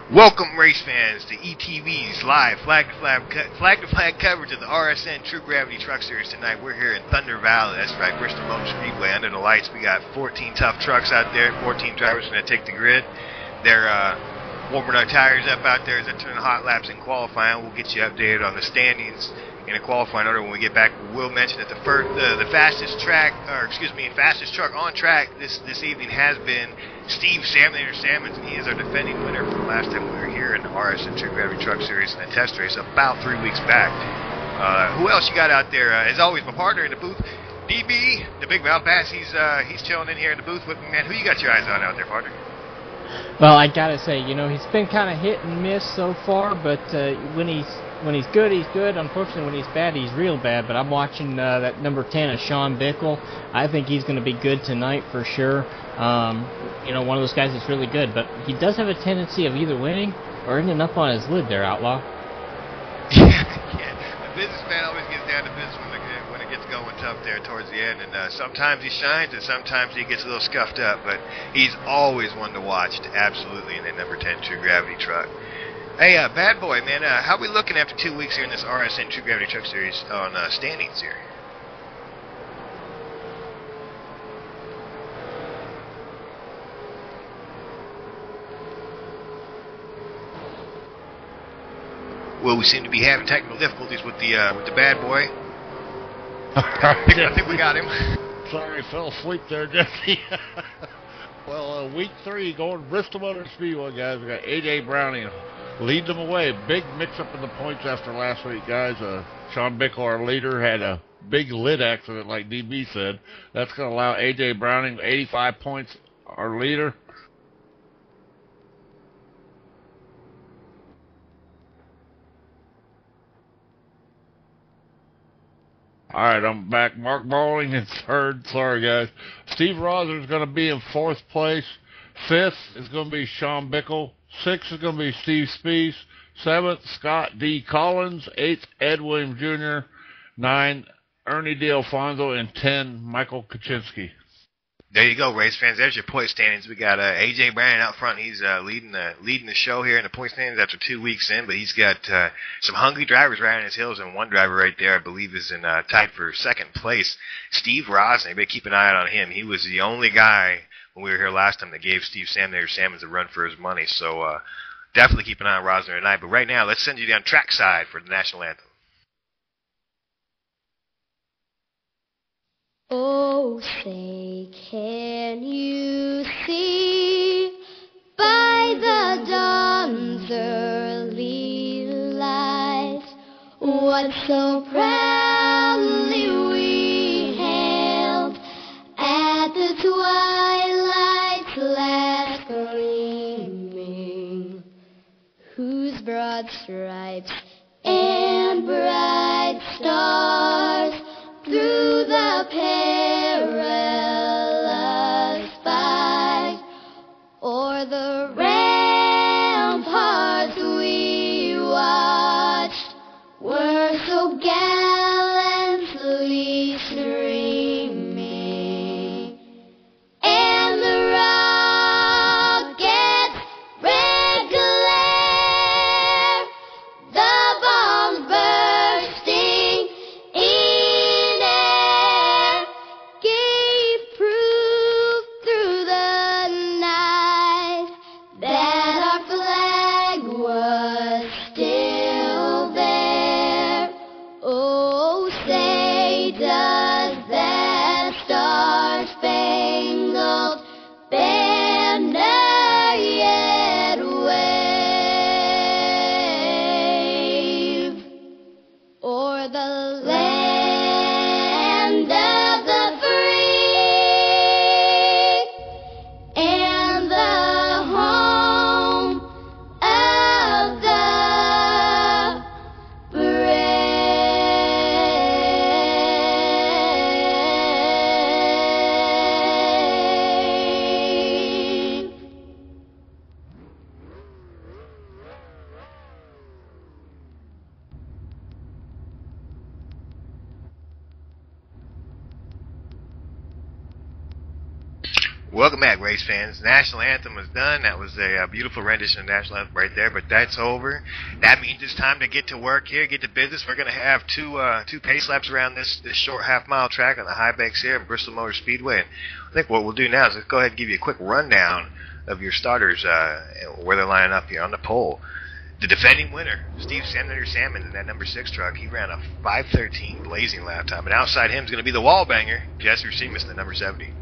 Welcome, race fans, to ETV's live flag-to-flag coverage of the RSN True Gravity Truck Series tonight. We're here in Thunder Valley. That's right, Bristol Speedway. Under the lights, we got 14 tough trucks out there. 14 drivers going to take the grid. They're warming our tires up out there as they turn hot laps in qualifying. We'll get you updated on the standings in a qualifying order when we get back. We'll mention that the fastest truck on track this evening has been Steve Sammons, and he is our defending winner from last time we were here in the RSN True Gravity Truck Series in a test race about 3 weeks back. Who else you got out there? As always, my partner in the booth, DB, the Big Mouth Pass. He's chilling in here in the booth with me, man. Who you got your eyes on out there, partner? Well, I gotta say, he's been kind of hit and miss so far, but when he's good, he's good. Unfortunately, when he's bad, he's real bad. But I'm watching that number 10 of Sean Bickle. I think he's going to be good tonight for sure. One of those guys that's really good. But he does have a tendency of either winning or ending up on his lid there, Outlaw. Yeah, the businessman always gets down to business when it gets going tough there towards the end. And sometimes he shines and sometimes he gets a little scuffed up. But he's always one to watch, absolutely, in that number 10 True Gravity truck. Hey, bad boy, man, how are we looking after 2 weeks here in this RSN True Gravity Truck Series on standings here? Well, we seem to be having technical difficulties with the bad boy. I think we got him. Sorry, fell asleep there, Jesse. Well, week 3 going to Bristol Motor Speedway, guys. We got A.J. Browning lead them away. Big mix-up in the points after last week, guys. Sean Bickle, our leader, had a big lid accident, like DB said. That's going to allow A.J. Browning 85 points, our leader. All right, I'm back. Mark Bowling in third. Sorry, guys. Steve Rosner is going to be in 4th place. 5th is going to be Sean Bickle. 6th is going to be Steve Spees. 7th, Scott D. Collins. 8th, Ed Williams Jr. 9, Ernie D'Alfonso. And 10, Michael Kaczynski. There you go, race fans. There's your point standings. We got A.J. Brandon out front. He's leading the show here in the point standings after 2 weeks in, but he's got some hungry drivers right on his heels, and one driver right there I believe is in tied for 2nd place. Steve Rosner, you better keep an eye out on him. He was the only guy when we were here last time that gave Steve Sammons a run for his money, so definitely keep an eye on Rosner tonight. But right now, let's send you down trackside for the national anthem. Oh, say, can you see by the dawn's early light what so proudly we hailed at the twilight's last gleaming, whose broad stripes and bright stars through the perilous fight o'er the ramparts we watched were so gallantly streaming, and the rocket's red glare, the bombs bursting in air, gave proof through the night that Welcome back, race fans. National Anthem was done. That was a beautiful rendition of National Anthem right there, but that's over. That means it's time to get to work here, get to business. We're going to have two pace laps around this short half-mile track on the high banks here at Bristol Motor Speedway. And I think what we'll do now is let's go ahead and give you a quick rundown of your starters, where they're lining up here on the pole. The defending winner, Steve Senator Salmon, in that number 6 truck, he ran a 5:13 blazing lap time. And outside him is going to be the wall banger, Jesse Seamus, in the number 70.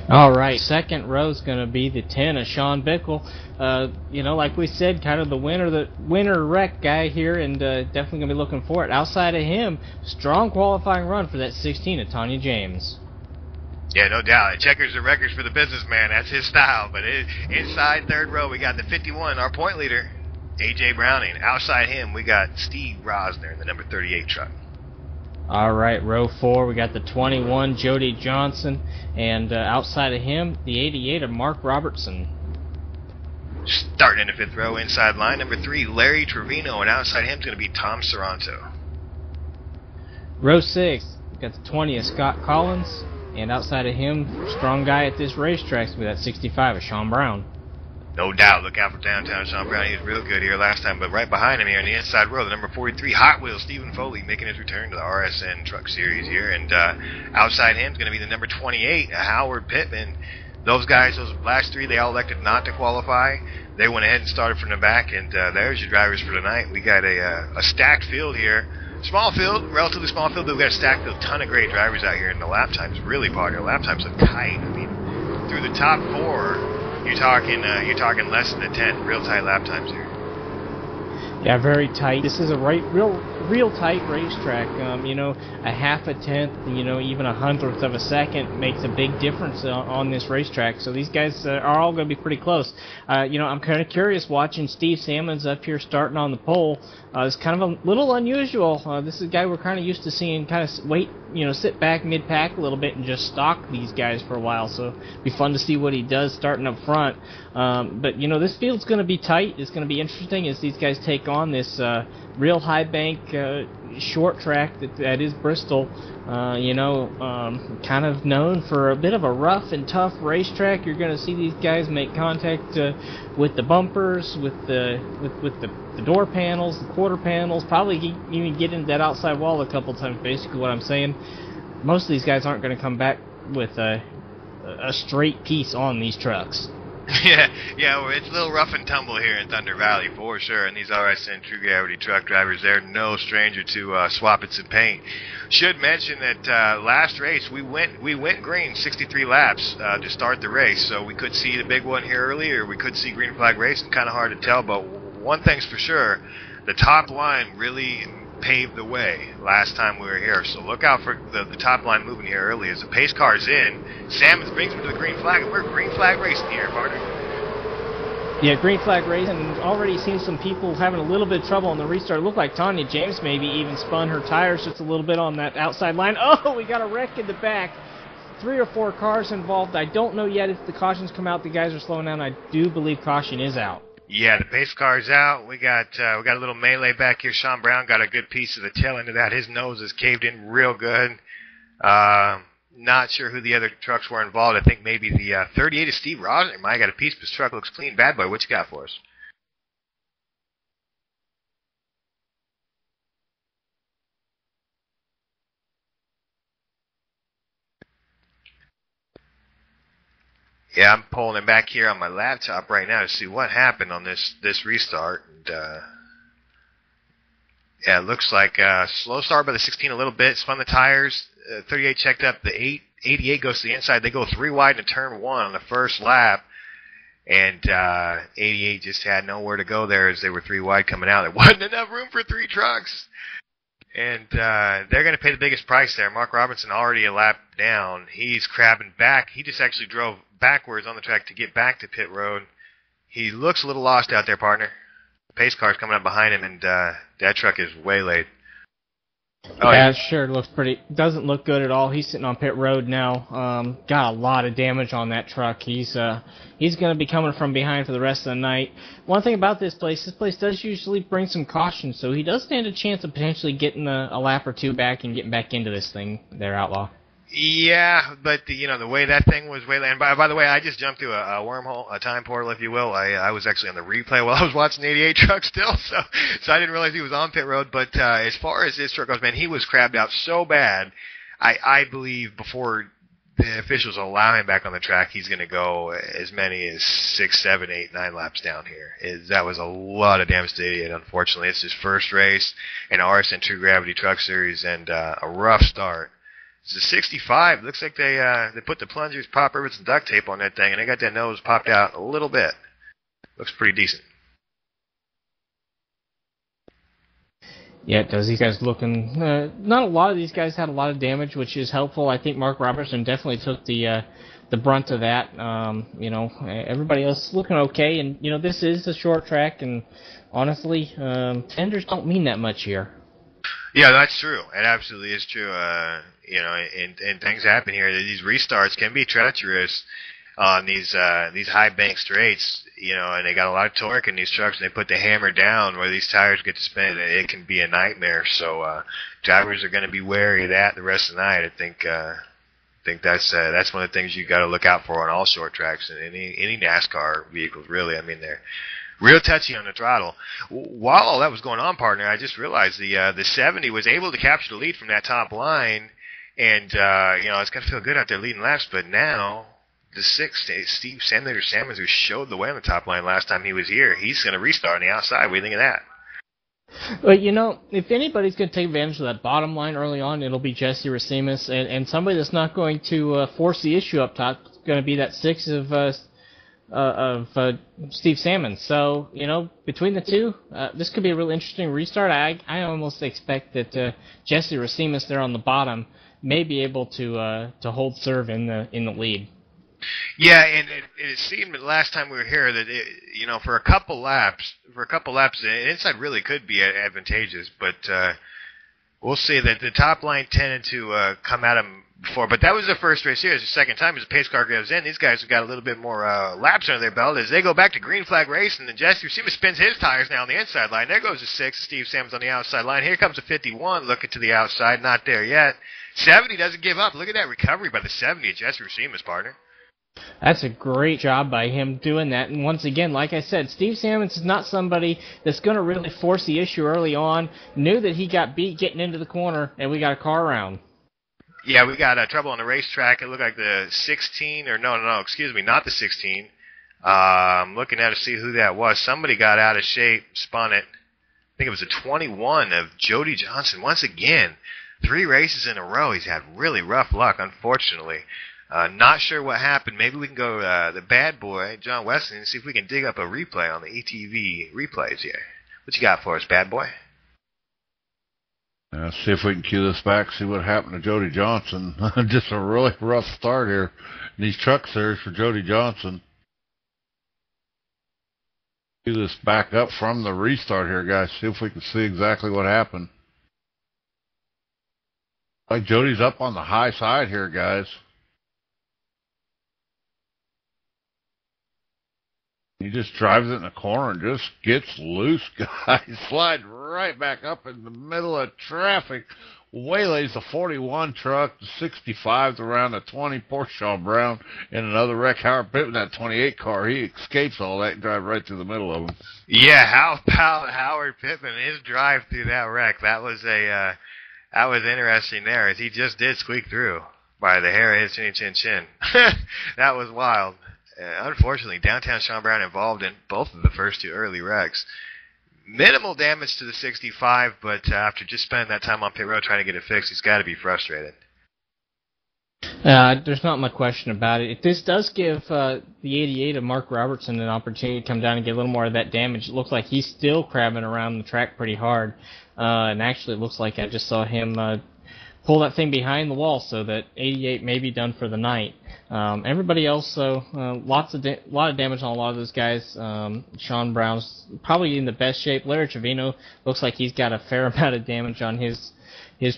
All right, second row is going to be the 10 of Sean Bickle. Like we said, kind of the winner wreck guy here, and definitely going to be looking for it. Outside of him, strong qualifying run for that 16 of Tanya James. Yeah, no doubt. It checkers the records for the businessman. That's his style. But inside third row, we got the 51, our point leader, A.J. Browning. Outside him, we got Steve Rosner in the number 38 truck. All right, row 4, we got the 21, Jody Johnson, and outside of him, the 88 of Mark Robertson. Starting in the 5th row, inside line, number 3, Larry Trevino, and outside him is going to be Tom Saranto. Row 6, we got the 20 of Scott Collins, and outside of him, strong guy at this racetrack, with that 65 of Sean Brown. No doubt. Look out for downtown Sean Brown. He was real good here last time. But right behind him here in the inside row, the number 43 Hot Wheels, Stephen Foley, making his return to the RSN Truck Series here. And outside him is going to be the number 28, Howard Pittman. Those guys, those last 3, they all elected not to qualify. They went ahead and started from the back. And there's your drivers for tonight. We got a stacked field here. Small field, relatively small field, but we've got a stacked field. Ton of great drivers out here. And the lap times really party. The lap times look tight. I mean, through the top 4... You're talking less than a 10 real tight lap times here. Yeah, very tight. This is a real tight racetrack. A half a tenth, even a hundredth of a second makes a big difference on this racetrack. So these guys are all going to be pretty close. I'm kind of curious watching Steve Salmons up here starting on the pole. It's kind of a little unusual. This is a guy we're kind of used to seeing kind of sit back mid-pack a little bit and just stalk these guys for a while. So it'll be fun to see what he does starting up front. But this field's going to be tight. It's going to be interesting as these guys take on this real high bank short track that is Bristol. Kind of known for a bit of a rough and tough racetrack. You're going to see these guys make contact with the bumpers, with the door panels, the quarter panels, probably even get into that outside wall a couple times, basically what I'm saying. Most of these guys aren't going to come back with a straight piece on these trucks. Yeah, well, it's a little rough and tumble here in Thunder Valley for sure, and these RSN True Gravity truck drivers, they're no stranger to swapping some paint. Should mention that last race we went green 63 laps to start the race, so we could see the big one here early, or we could see green flag racing. Kind of hard to tell, but one thing's for sure, the top line really paved the way last time we were here. So look out for the top line moving here early. As the pace car's in, Sammons brings me to the green flag, and we're green flag racing here, partner. Yeah, green flag racing. Already seen some people having a little bit of trouble on the restart. It looked like Tanya James maybe even spun her tires just a little bit on that outside line. Oh, we got a wreck in the back. 3 or 4 cars involved. I don't know yet if the cautions come out. The guys are slowing down. I do believe caution is out. Yeah, the pace car's out. We got a little melee back here. Sean Brown got a good piece of the tail end of that. His nose is caved in real good. Not sure who the other trucks were involved. I think maybe the 38 of Steve Rosner. Might got a piece of his truck. Looks clean. Bad boy, what you got for us? Yeah, I'm pulling it back here on my laptop right now to see what happened on this restart. And, yeah, it looks like a slow start by the 16 a little bit. Spun the tires. 38 checked up. The 88 goes to the inside. They go 3 wide in turn 1 on the first lap. And 88 just had nowhere to go there as they were 3 wide coming out. There wasn't enough room for 3 trucks. And they're going to pay the biggest price there. Mark Robinson already a lap down. He's crabbing back. He just actually drove backwards on the track to get back to pit road. He looks a little lost out there, partner. The pace car's coming up behind him, and that truck is waylaid. Oh, yeah, it sure looks pretty. Doesn't look good at all. He's sitting on pit road now. Got a lot of damage on that truck. He's going to be coming from behind for the rest of the night. One thing about this place does usually bring some caution, so he does stand a chance of potentially getting a lap or 2 back and getting back into this thing there, Outlaw. Yeah, but the way that thing was and by the way, I just jumped through a wormhole, a time portal, if you will. I was actually on the replay while I was watching the 88 truck still, so I didn't realize he was on pit road. But as far as his truck goes, man, he was crabbed out so bad. I believe before the officials allow him back on the track, he's going to go as many as 6, 7, 8, 9 laps down here. That was a lot of damage to 88, unfortunately. It's his first race in RSN True Gravity Truck Series, and a rough start. It's a 65. Looks like they put the plungers, pop rivets, and duct tape on that thing, and they got that nose popped out a little bit. Looks pretty decent. Yeah, it does. These guys looking... not a lot of these guys had a lot of damage, which is helpful. I think Mark Robertson definitely took the brunt of that. Everybody else looking okay, and, this is a short track, and honestly, tenders don't mean that much here. Yeah, that's true. It absolutely is true. And things happen here. These restarts can be treacherous on these high bank straights, and they got a lot of torque in these trucks, and they put the hammer down where these tires get to spin. It can be a nightmare. So drivers are going to be wary of that the rest of the night. I think that's one of the things you got to look out for on all short tracks and any NASCAR vehicles, really. I mean, they're real touchy on the throttle. While all that was going on, partner, I just realized the 70 was able to capture the lead from that top line, and it's got to feel good out there leading laps. But now the 6, Steve Sammons, who showed the way on the top line last time he was here, he's going to restart on the outside. What do you think of that? Well, if anybody's going to take advantage of that bottom line early on, it'll be Jesse Racimus, and somebody that's not going to force the issue up top is going to be that 6 of Steve Sammons. So, between the two, this could be a real interesting restart. I almost expect that Jesse Racimus there on the bottom may be able to hold serve in the lead. Yeah, and it seemed the last time we were here that for a couple laps, the inside really could be advantageous, but we'll see that the top line tended to come at him before. But that was the first race here. It's the second time as the pace car goes in. These guys have got a little bit more laps under their belt as they go back to green flag racing. And Jesse Racima spins his tires now on the inside line. There goes the 6. Steve Sammons on the outside line. Here comes the 51 looking to the outside. Not there yet. 70 doesn't give up. Look at that recovery by the 70 of Jesse Racima's partner. That's a great job by him doing that. And once again, like I said, Steve Sammons is not somebody that's going to really force the issue early on. Knew that he got beat getting into the corner, and we got a car around. Yeah, we got trouble on the racetrack. It looked like the 16, or no, excuse me, not the 16. I'm looking at to see who that was. Somebody got out of shape, spun it. I think it was a 21 of Jody Johnson. Once again, 3 races in a row. He's had really rough luck, unfortunately. Not sure what happened. Maybe we can go the bad boy, John Wesley, and see if we can dig up a replay on the ETV replays here. What you got for us, bad boy? See if we can cue this back, see what happened to Jody Johnson. Just a really rough start here in these truck series for Jody Johnson. Cue this back up from the restart here, guys. See if we can see exactly what happened. Like Jody's up on the high side here, guys. He just drives it in the corner and just gets loose, guys. Slide right back up in the middle of traffic. Waylays the 41 truck, the 65's around the 20. Poor Sean Brown in another wreck. Howard Pittman, that 28 car, he escapes all that and drives right through the middle of them. Yeah, how about Howard Pittman, his drive through that wreck? That was interesting there, as he just did squeak through by the hair of his chin. That was wild. Unfortunately, downtown Sean Brown involved in both of the first 2 early wrecks. Minimal damage to the 65, but after just spending that time on pit road trying to get it fixed, he's got to be frustrated. There's not much question about it. This does give the 88 of Mark Robertson an opportunity to come down and get a little more of that damage. It looks like he's still crabbing around the track pretty hard. And actually, it looks like I just saw him pull that thing behind the wall so that 88 may be done for the night. Everybody else, though, lot of damage on a lot of those guys. Sean Brown's probably in the best shape. Larry Trevino looks like he's got a fair amount of damage on his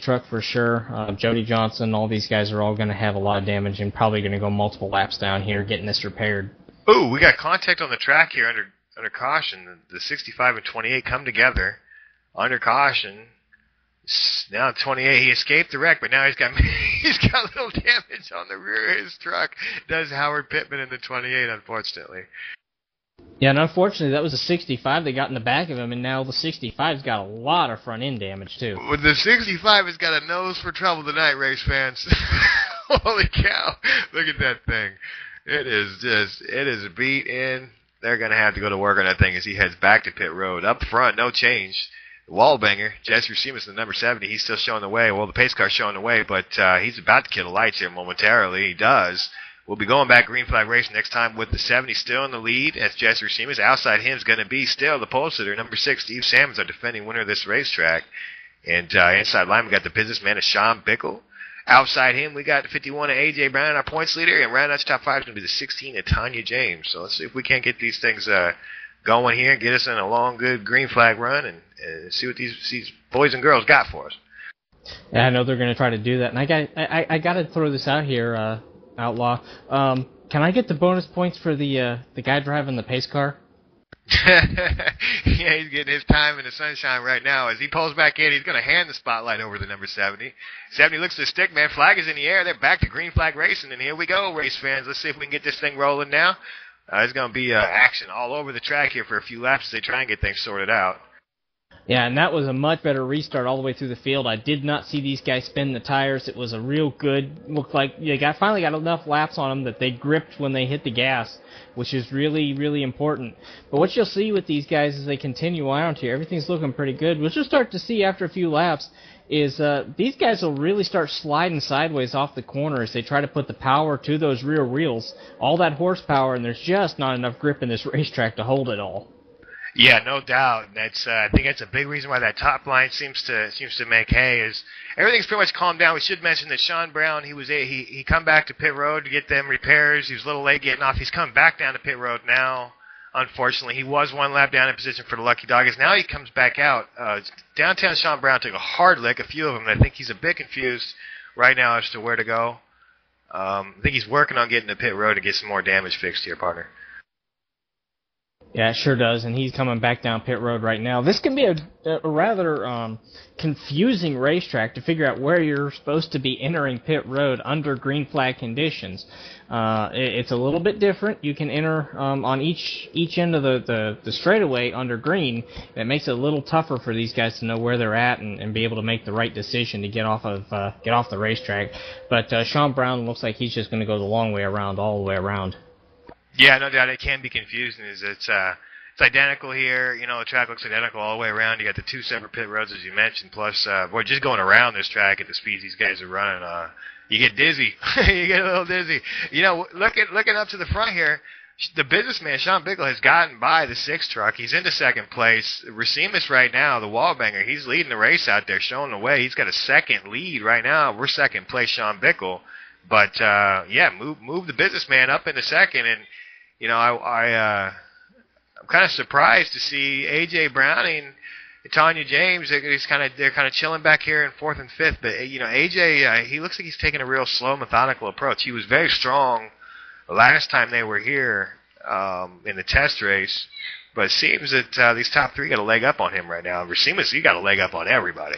truck for sure. Jody Johnson, all these guys are all going to have a lot of damage and probably going to go multiple laps down here getting this repaired. Ooh, we got contact on the track here under caution. The 65 and 28 come together under caution. Now 28, he escaped the wreck, but now he's got he's got a little damage on the rear of his truck. Does Howard Pittman in the 28, unfortunately. Yeah, and unfortunately, that was a 65 that got in the back of him, and now the 65's got a lot of front end damage too. Well, the 65 has got a nose for trouble tonight, race fans. Holy cow! Look at that thing. It is beat in. They're gonna have to go to work on that thing as he heads back to pit road. Up front, no change. Wallbanger, Jesse Seamus, the number 70, he's still showing the way. Well, the pace car's showing the way, but he's about to kill the lights here momentarily. He does. We'll be going back green flag race next time with the 70 still in the lead. That's Jesse Seamus. Outside him is going to be still the pole sitter, number 6, Steve Sammons, our defending winner of this racetrack. And inside line, we got the businessman of Sean Bickle. Outside him, we got the 51 of A.J. Brown, our points leader. And round out the top 5 is going to be the 16 of Tanya James. So let's see if we can't get these things going here and get us in a long, good green flag run and see what these boys and girls got for us. Yeah, I know they're going to try to do that. And I got to throw this out here, Outlaw. Can I get the bonus points for the guy driving the pace car? Yeah, he's getting his time in the sunshine right now. As he pulls back in, he's going to hand the spotlight over to number 70. 70 looks at the stick, man. Flag is in the air. They're back to green flag racing, and here we go, race fans. Let's see if we can get this thing rolling now. There's going to be action all over the track here for a few laps as they try and get things sorted out. Yeah, and that was a much better restart all the way through the field. I did not see these guys spin the tires. It was a real good, looked like they finally got enough laps on them that they gripped when they hit the gas, which is really, really important. But what you'll see with these guys as they continue on here, everything's looking pretty good. What you'll start to see after a few laps is these guys will really start sliding sideways off the corner as they try to put the power to those rear wheels, all that horsepower, and there's just not enough grip in this racetrack to hold it all. Yeah, no doubt. That's I think that's a big reason why that top line seems to make hay. Is everything's pretty much calmed down. We should mention that Sean Brown, he come back to pit road to get them repairs. He was a little late getting off. He's come back down to pit road now. Unfortunately, he was one lap down in position for the Lucky Dog. As now he comes back out. Downtown Sean Brown took a hard lick, a few of them. And I think he's a bit confused right now as to where to go. I think he's working on getting to pit road to get some more damage fixed here, partner. Yeah, it sure does, and he's coming back down pit road right now. This can be a rather confusing racetrack to figure out where you're supposed to be entering pit road under green flag conditions. It's a little bit different. You can enter on each end of the straightaway under green. It makes it a little tougher for these guys to know where they're at and be able to make the right decision to get off the racetrack. But Sean Brown looks like he's just going to go the long way around, all the way around. Yeah, no doubt. It can be confusing. It's identical here. You know, the track looks identical all the way around. You got the two separate pit roads, as you mentioned. Plus, boy, just going around this track at the speeds these guys are running, you get dizzy. You get a little dizzy. You know, looking up to the front here, the businessman, Sean Bickle, has gotten by the 6 truck. He's into second place. Racimus right now, the wallbanger, he's leading the race out there, showing the way. He's got a second lead right now. We're second place, Sean Bickle. But, yeah, move the businessman up into second. And, you know, I'm kind of surprised to see A.J. Browning and Tanya James. They're kind of chilling back here in 4th and 5th. But, you know, A.J., he looks like he's taking a real slow, methodical approach. He was very strong last time they were here in the test race, but it seems that these top 3 got a leg up on him right now. Racimus, he got a leg up on everybody.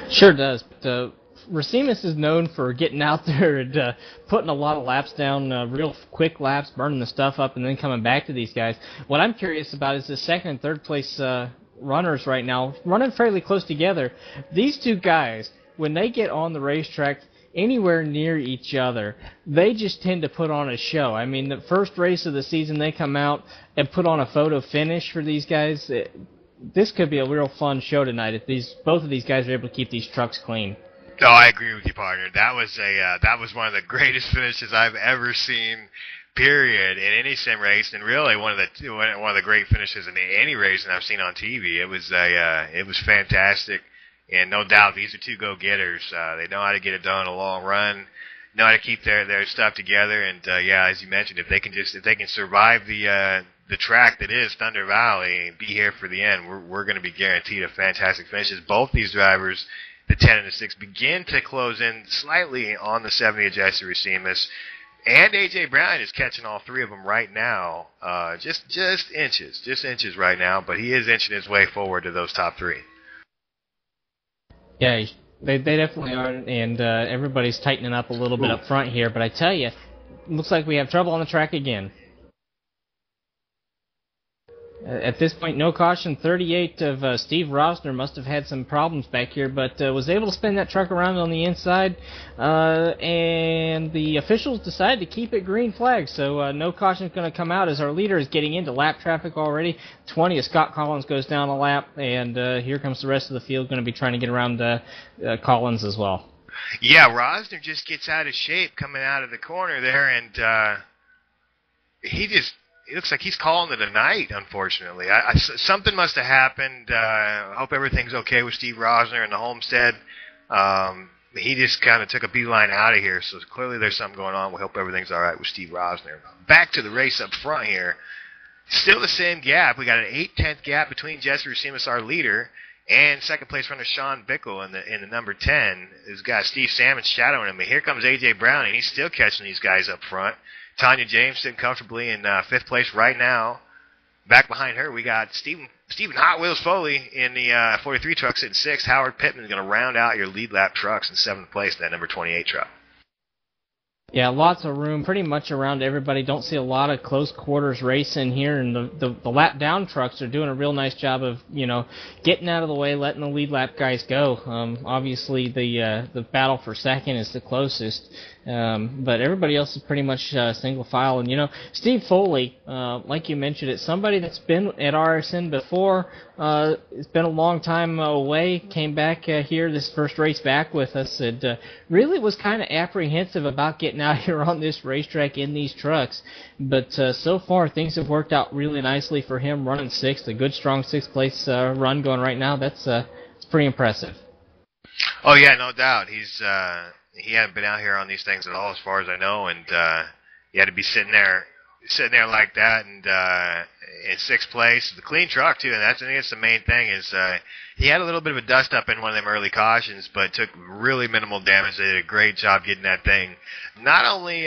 Sure does. But Racimus is known for getting out there and putting a lot of laps down, real quick laps, burning the stuff up, and then coming back to these guys. What I'm curious about is the 2nd and 3rd place runners right now, running fairly close together. These two guys, when they get on the racetrack, anywhere near each other, they just tend to put on a show. I mean, the first race of the season, they come out and put on a photo finish for these guys. This could be a real fun show tonight if both of these guys are able to keep these trucks clean. No, I agree with you, partner. That was one of the greatest finishes I've ever seen, period, in any sim race, and really one of the great finishes in any race that I've seen on TV. It was fantastic. And no doubt, these are two go-getters. They know how to get it done in a long run, know how to keep their stuff together. And yeah, as you mentioned, if they can survive the track that is Thunder Valley and be here for the end, we're going to be guaranteed a fantastic finishes. Both these drivers, the 10 and the 6, begin to close in slightly on the 70 of Jesse Racimus. And A.J. Brown is catching all 3 of them right now, just inches right now. But he is inching his way forward to those top 3. Yeah, they definitely are, and everybody's tightening up a little bit up front here. But I tell you, looks like we have trouble on the track again. At this point, no caution. 38 of Steve Rosner must have had some problems back here, but was able to spin that truck around on the inside, and the officials decided to keep it green flag, so no caution is going to come out as our leader is getting into lap traffic already. 20 of Scott Collins goes down a lap, and here comes the rest of the field going to be trying to get around Collins as well. Yeah, Rosner just gets out of shape coming out of the corner there, and it looks like he's calling it a night, unfortunately. Something must have happened. I hope everything's okay with Steve Rosner and the Homestead. He just kind of took a beeline out of here, so clearly there's something going on. We hope everything's all right with Steve Rosner. Back to the race up front here. Still the same gap. We got an 8/10 gap between Jesse Racines, our leader, and second place runner Sean Bickle in the number 10. He's got Steve Salmon shadowing him. But here comes A.J. Brown, and he's still catching these guys up front. Tanya James sitting comfortably in fifth place right now. Back behind her, we got Stephen Hot Wheels Foley in the 43 truck sitting sixth. Howard Pittman is going to round out your lead lap trucks in seventh place in that number 28 truck. Yeah, lots of room pretty much around everybody. Don't see a lot of close quarters racing here, and the lap down trucks are doing a real nice job of, getting out of the way, letting the lead lap guys go. Obviously, the battle for second is the closest, but everybody else is pretty much single file. And, Steve Foley, like you mentioned, it's somebody that's been at RSN before. It's been a long time away, came back here this first race back with us, and really was kind of apprehensive about getting out here on this racetrack in these trucks. But so far, things have worked out really nicely for him, running sixth, a good, strong sixth-place run going right now. That's it's pretty impressive. Oh, yeah, no doubt. He hadn't been out here on these things at all, as far as I know, and he had to be sitting there like that, and in sixth place, the clean truck too, and I think that's the main thing is he had a little bit of a dust up in one of them early cautions, but took really minimal damage. They did a great job getting that thing. Not only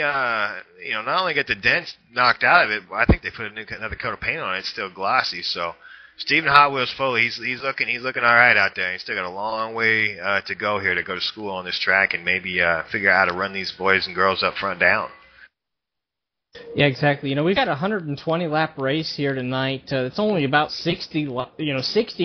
get the dents knocked out of it, I think they put another coat of paint on it. It's still glossy. So Stephen Hot Wheels Foley, he's looking all right out there. He's still got a long way to go here to go to school on this track and maybe figure out how to run these boys and girls up front down. Yeah, exactly. We've got a 120 lap race here tonight. It's only about 60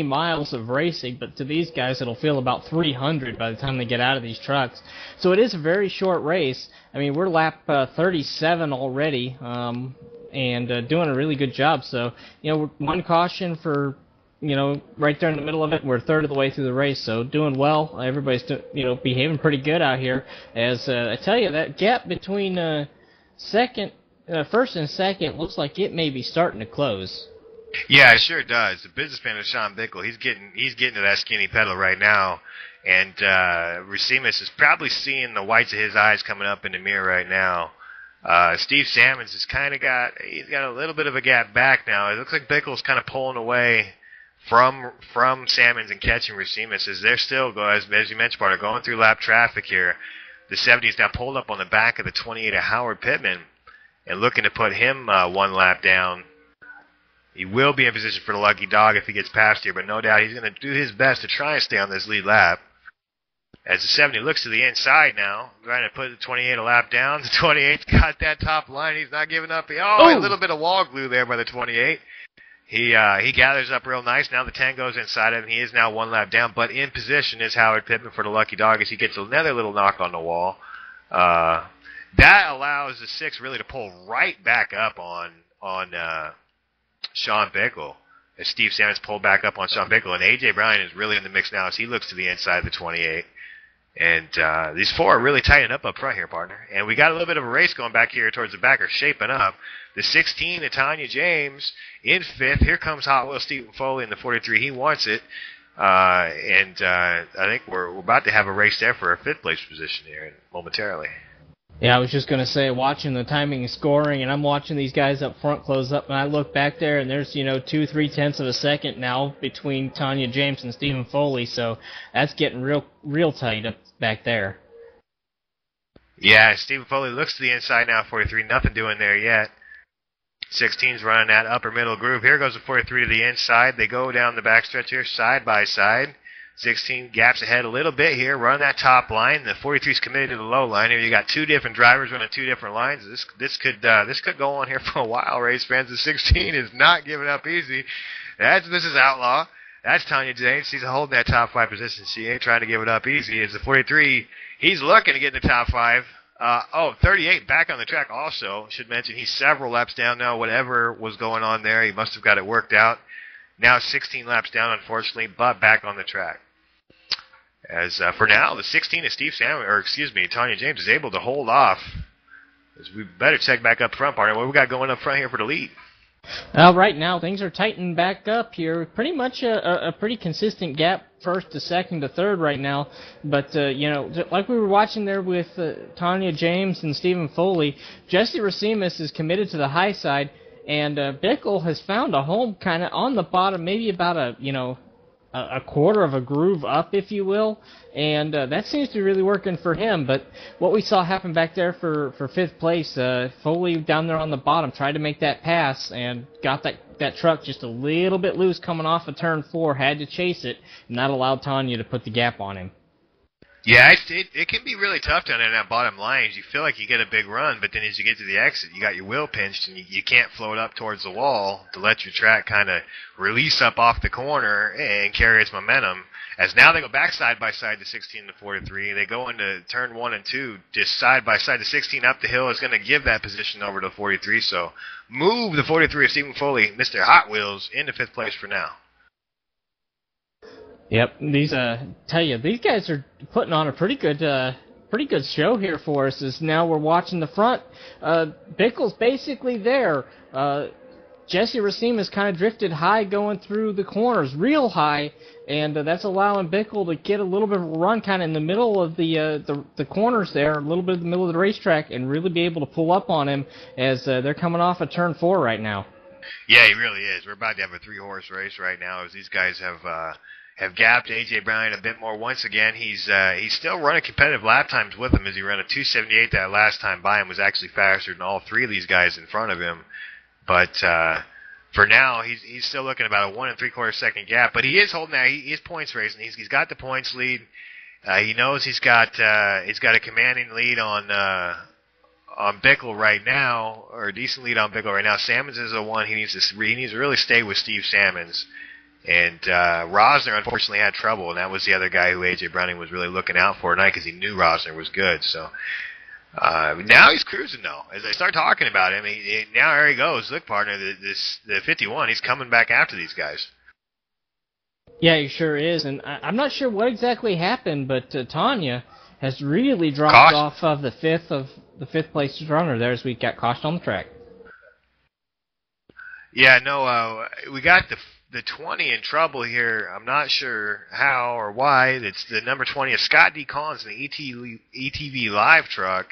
miles of racing, but to these guys it'll feel about 300 by the time they get out of these trucks. So it is a very short race. I mean, we're lap 37 already, and doing a really good job. So, one caution for, right there in the middle of it. We're a third of the way through the race, so doing well. Everybody's, behaving pretty good out here. As I tell you, that gap between first and second looks like it may be starting to close. Yeah, it sure does. The businessman of Sean Bickle, he's getting to that skinny pedal right now, and Racines is probably seeing the whites of his eyes coming up in the mirror right now. Steve Salmons has he's got a little bit of a gap back now. It looks like Bickle's kind of pulling away from Salmons and catching Racines as they're still, as you mentioned, Barter, going through lap traffic here. The 70's now pulled up on the back of the 28 of Howard Pittman and looking to put him one lap down. He will be in position for the lucky dog if he gets past here, but no doubt he's going to do his best to try and stay on this lead lap. As the 70 looks to the inside now, trying to put the 28 a lap down. The 28's got that top line. He's not giving up. A little bit of wall glue there by the 28. He gathers up real nice. Now the 10 goes inside of him. He is now one lap down, but in position is Howard Pittman for the lucky dog as he gets another little knock on the wall. That allows the 6 really to pull right back up on Sean Bickle as Steve Salmons pulled back up on Sean Bickle, and A.J. Bryan is really in the mix now as he looks to the inside of the 28. And these four are really tightening up front here, partner. And we got a little bit of a race going back here towards the back, are shaping up. The 16, the Tanya James, in fifth. Here comes Hot Wheels Stephen Foley in the 43. He wants it. I think we're about to have a race there for a fifth place position here momentarily. Yeah, I was just going to say, watching the timing and scoring, and I'm watching these guys up front close up, and I look back there, and there's, 2-3 of a second now between Tanya James and Stephen Foley, so that's getting real tight up back there. Yeah, Stephen Foley looks to the inside now, 43, nothing doing there yet. 16's running that upper middle groove. Here goes the 43 to the inside. They go down the backstretch here, side by side. 16 gaps ahead a little bit here, run that top line. The 43's committed to the low line. Here you got two different drivers running two different lines. This could go on here for a while, race fans. The 16 is not giving up easy. This is Outlaw. That's Tanya James. She's holding that top 5 position. She ain't trying to give it up easy. As the 43, he's looking to get in the top 5. 38 back on the track also. Should mention he's several laps down now. Whatever was going on there, he must have got it worked out. Now 16 laps down, unfortunately, but back on the track. As for now, the 16 is Tanya James is able to hold off. As we better check back up front, partner. What we got going up front here for the lead? Right now, things are tightening back up here. Pretty much a pretty consistent gap, first to second to third right now. But, like we were watching there with Tanya James and Stephen Foley, Jesse Racimus is committed to the high side, and Bickle has found a home kind of on the bottom, maybe about a quarter of a groove up, if you will, and that seems to be really working for him. But what we saw happen back there for 5th place, Foley down there on the bottom tried to make that pass and got that truck just a little bit loose coming off of turn 4, had to chase it, and that allowed Tanya to put the gap on him. Yeah, it can be really tough down there in that bottom line. You feel like you get a big run, but then as you get to the exit, you got your wheel pinched, and you can't float up towards the wall to let your track kind of release up off the corner and carry its momentum. As now they go back side by side to 16 to 43. They go into turn 1 and 2 just side by side. The 16 up the hill is going to give that position over to 43. So move the 43 of Stephen Foley, Mr. Hot Wheels, into 5th place for now. Yep, these guys are putting on a pretty good show here for us. As now we're watching the front. Bickle's basically there. Jesse Racimus kind of drifted high going through the corners, real high, and that's allowing Bickle to get a little bit of a run kind of in the middle of the corners there, a little bit in the middle of the racetrack, and really be able to pull up on him as they're coming off of turn 4 right now. Yeah, he really is. We're about to have a 3-horse race right now as these guys have gapped A.J. Bryan a bit more once again. He's still running competitive lap times with him as he ran a 2:78 that last time by him, was actually faster than all 3 of these guys in front of him. But for now, he's still looking about a 1 3/4 second gap. But he is holding that. He is points racing. He's got the points lead. He knows he's got a commanding lead on Bickle right now, or a decent lead on Bickle right now. Sammons is the one he needs to really stay with Steve Sammons. And Rosner, unfortunately, had trouble, and that was the other guy who A.J. Browning was really looking out for tonight because he knew Rosner was good. So now he's cruising, though. As I start talking about him, now here he goes. Look, partner, the 51, he's coming back after these guys. Yeah, he sure is. And I'm not sure what exactly happened, but Tanya has really dropped off of the fifth place runner there as we got cautioned on the track. Yeah, no, we got the 20 in trouble here. I'm not sure how or why. It's the number 20 of Scott D. Collins in the ETV live truck.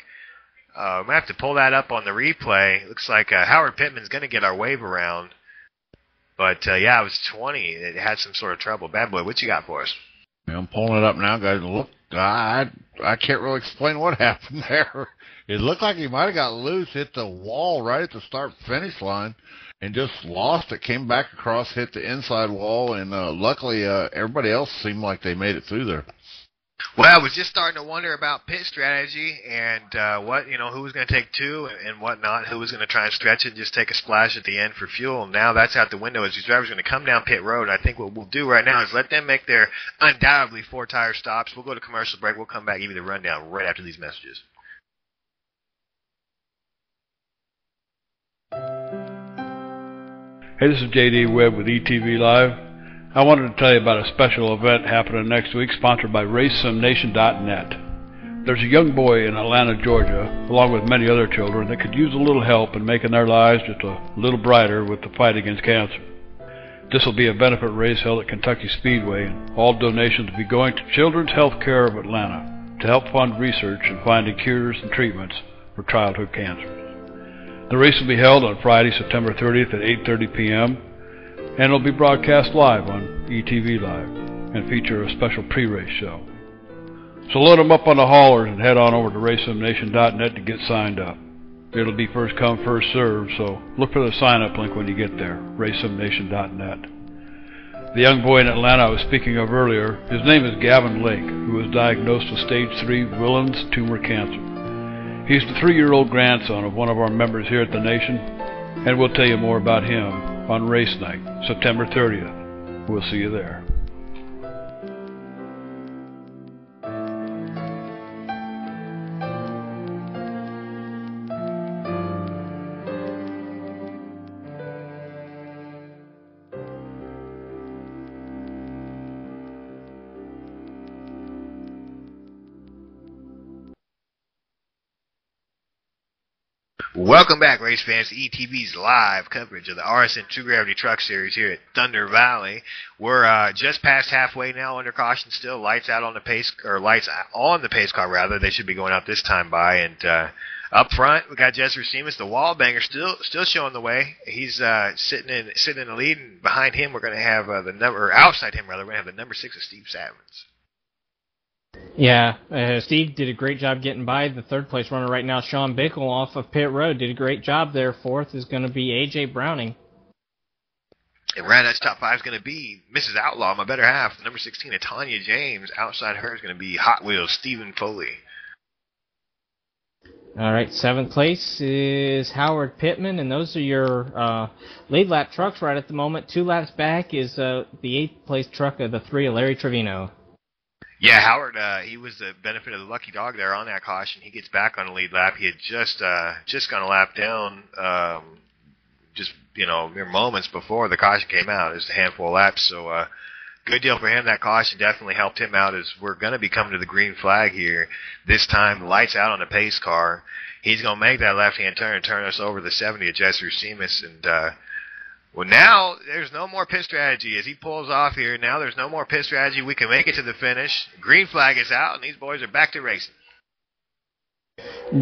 We might have to pull that up on the replay. Looks like Howard Pittman's going to get our wave around. But, yeah, it was 20. It had some sort of trouble. Bad boy, what you got for us? Yeah, I'm pulling it up now, guys. Look, I can't really explain what happened there. It looked like he might have got loose, hit the wall right at the start-finish line, and just lost it, came back across, hit the inside wall, and luckily everybody else seemed like they made it through there. Well, I was just starting to wonder about pit strategy and who was going to take 2 and whatnot, who was going to try and stretch it and just take a splash at the end for fuel. Now that's out the window as these drivers are going to come down pit road. I think what we'll do right now is let them make their undoubtedly 4-tire stops. We'll go to commercial break. We'll come back, give you the rundown right after these messages. Hey, this is J.D. Webb with ETV Live. I wanted to tell you about a special event happening next week sponsored by RaceSimNation.net. There's a young boy in Atlanta, Georgia, along with many other children, that could use a little help in making their lives just a little brighter with the fight against cancer. This will be a benefit race held at Kentucky Speedway, and all donations will be going to Children's Health Care of Atlanta to help fund research in finding cures and treatments for childhood cancers. The race will be held on Friday, September 30th at 8:30 p.m., and it will be broadcast live on ETV Live and feature a special pre-race show. So load them up on the haulers and head on over to RaceSimNation.net to get signed up. It'll be first come, first served, so look for the sign-up link when you get there, RaceSimNation.net. The young boy in Atlanta I was speaking of earlier, his name is Gavin Lake, who was diagnosed with stage 3 Willen's tumor cancer. He's the 3-year-old grandson of one of our members here at the Nation, and we'll tell you more about him on race night, September 30th. We'll see you there. Welcome back, race fans, to ETV's live coverage of the RSN True Gravity Truck Series here at Thunder Valley. We're just past halfway now, under caution still. Lights out on the pace, or lights on the pace car rather. They should be going out this time by. And up front, we got Jesse Seamus, the wall banger, still showing the way. He's sitting in the lead, and behind him we're going to have outside him rather, we're going to have the number 6 of Steve Savins. Yeah, Steve did a great job getting by. The third place runner right now, Sean Bickle, off of pit road, did a great job there. Fourth is going to be A.J. Browning. And right, that's top 5 is going to be Mrs. Outlaw, my better half, number 16, Tanya James. Outside her is going to be Hot Wheels, Stephen Foley. All right, 7th place is Howard Pittman, and those are your lead lap trucks right at the moment. 2 laps back is the 8th place truck of the 3 of Larry Trevino. Yeah, Howard, he was the benefit of the lucky dog there on that caution. He gets back on the lead lap. He had just gone a lap down, mere moments before the caution came out. It was a handful of laps, so good deal for him. That caution definitely helped him out as we're going to be coming to the green flag here. This time, the lights out on the pace car. He's going to make that left-hand turn and turn us over the 70 of Jesse Seamus, and well, now there's no more pit strategy. As he pulls off here, now there's no more pit strategy. We can make it to the finish. Green flag is out, and these boys are back to racing.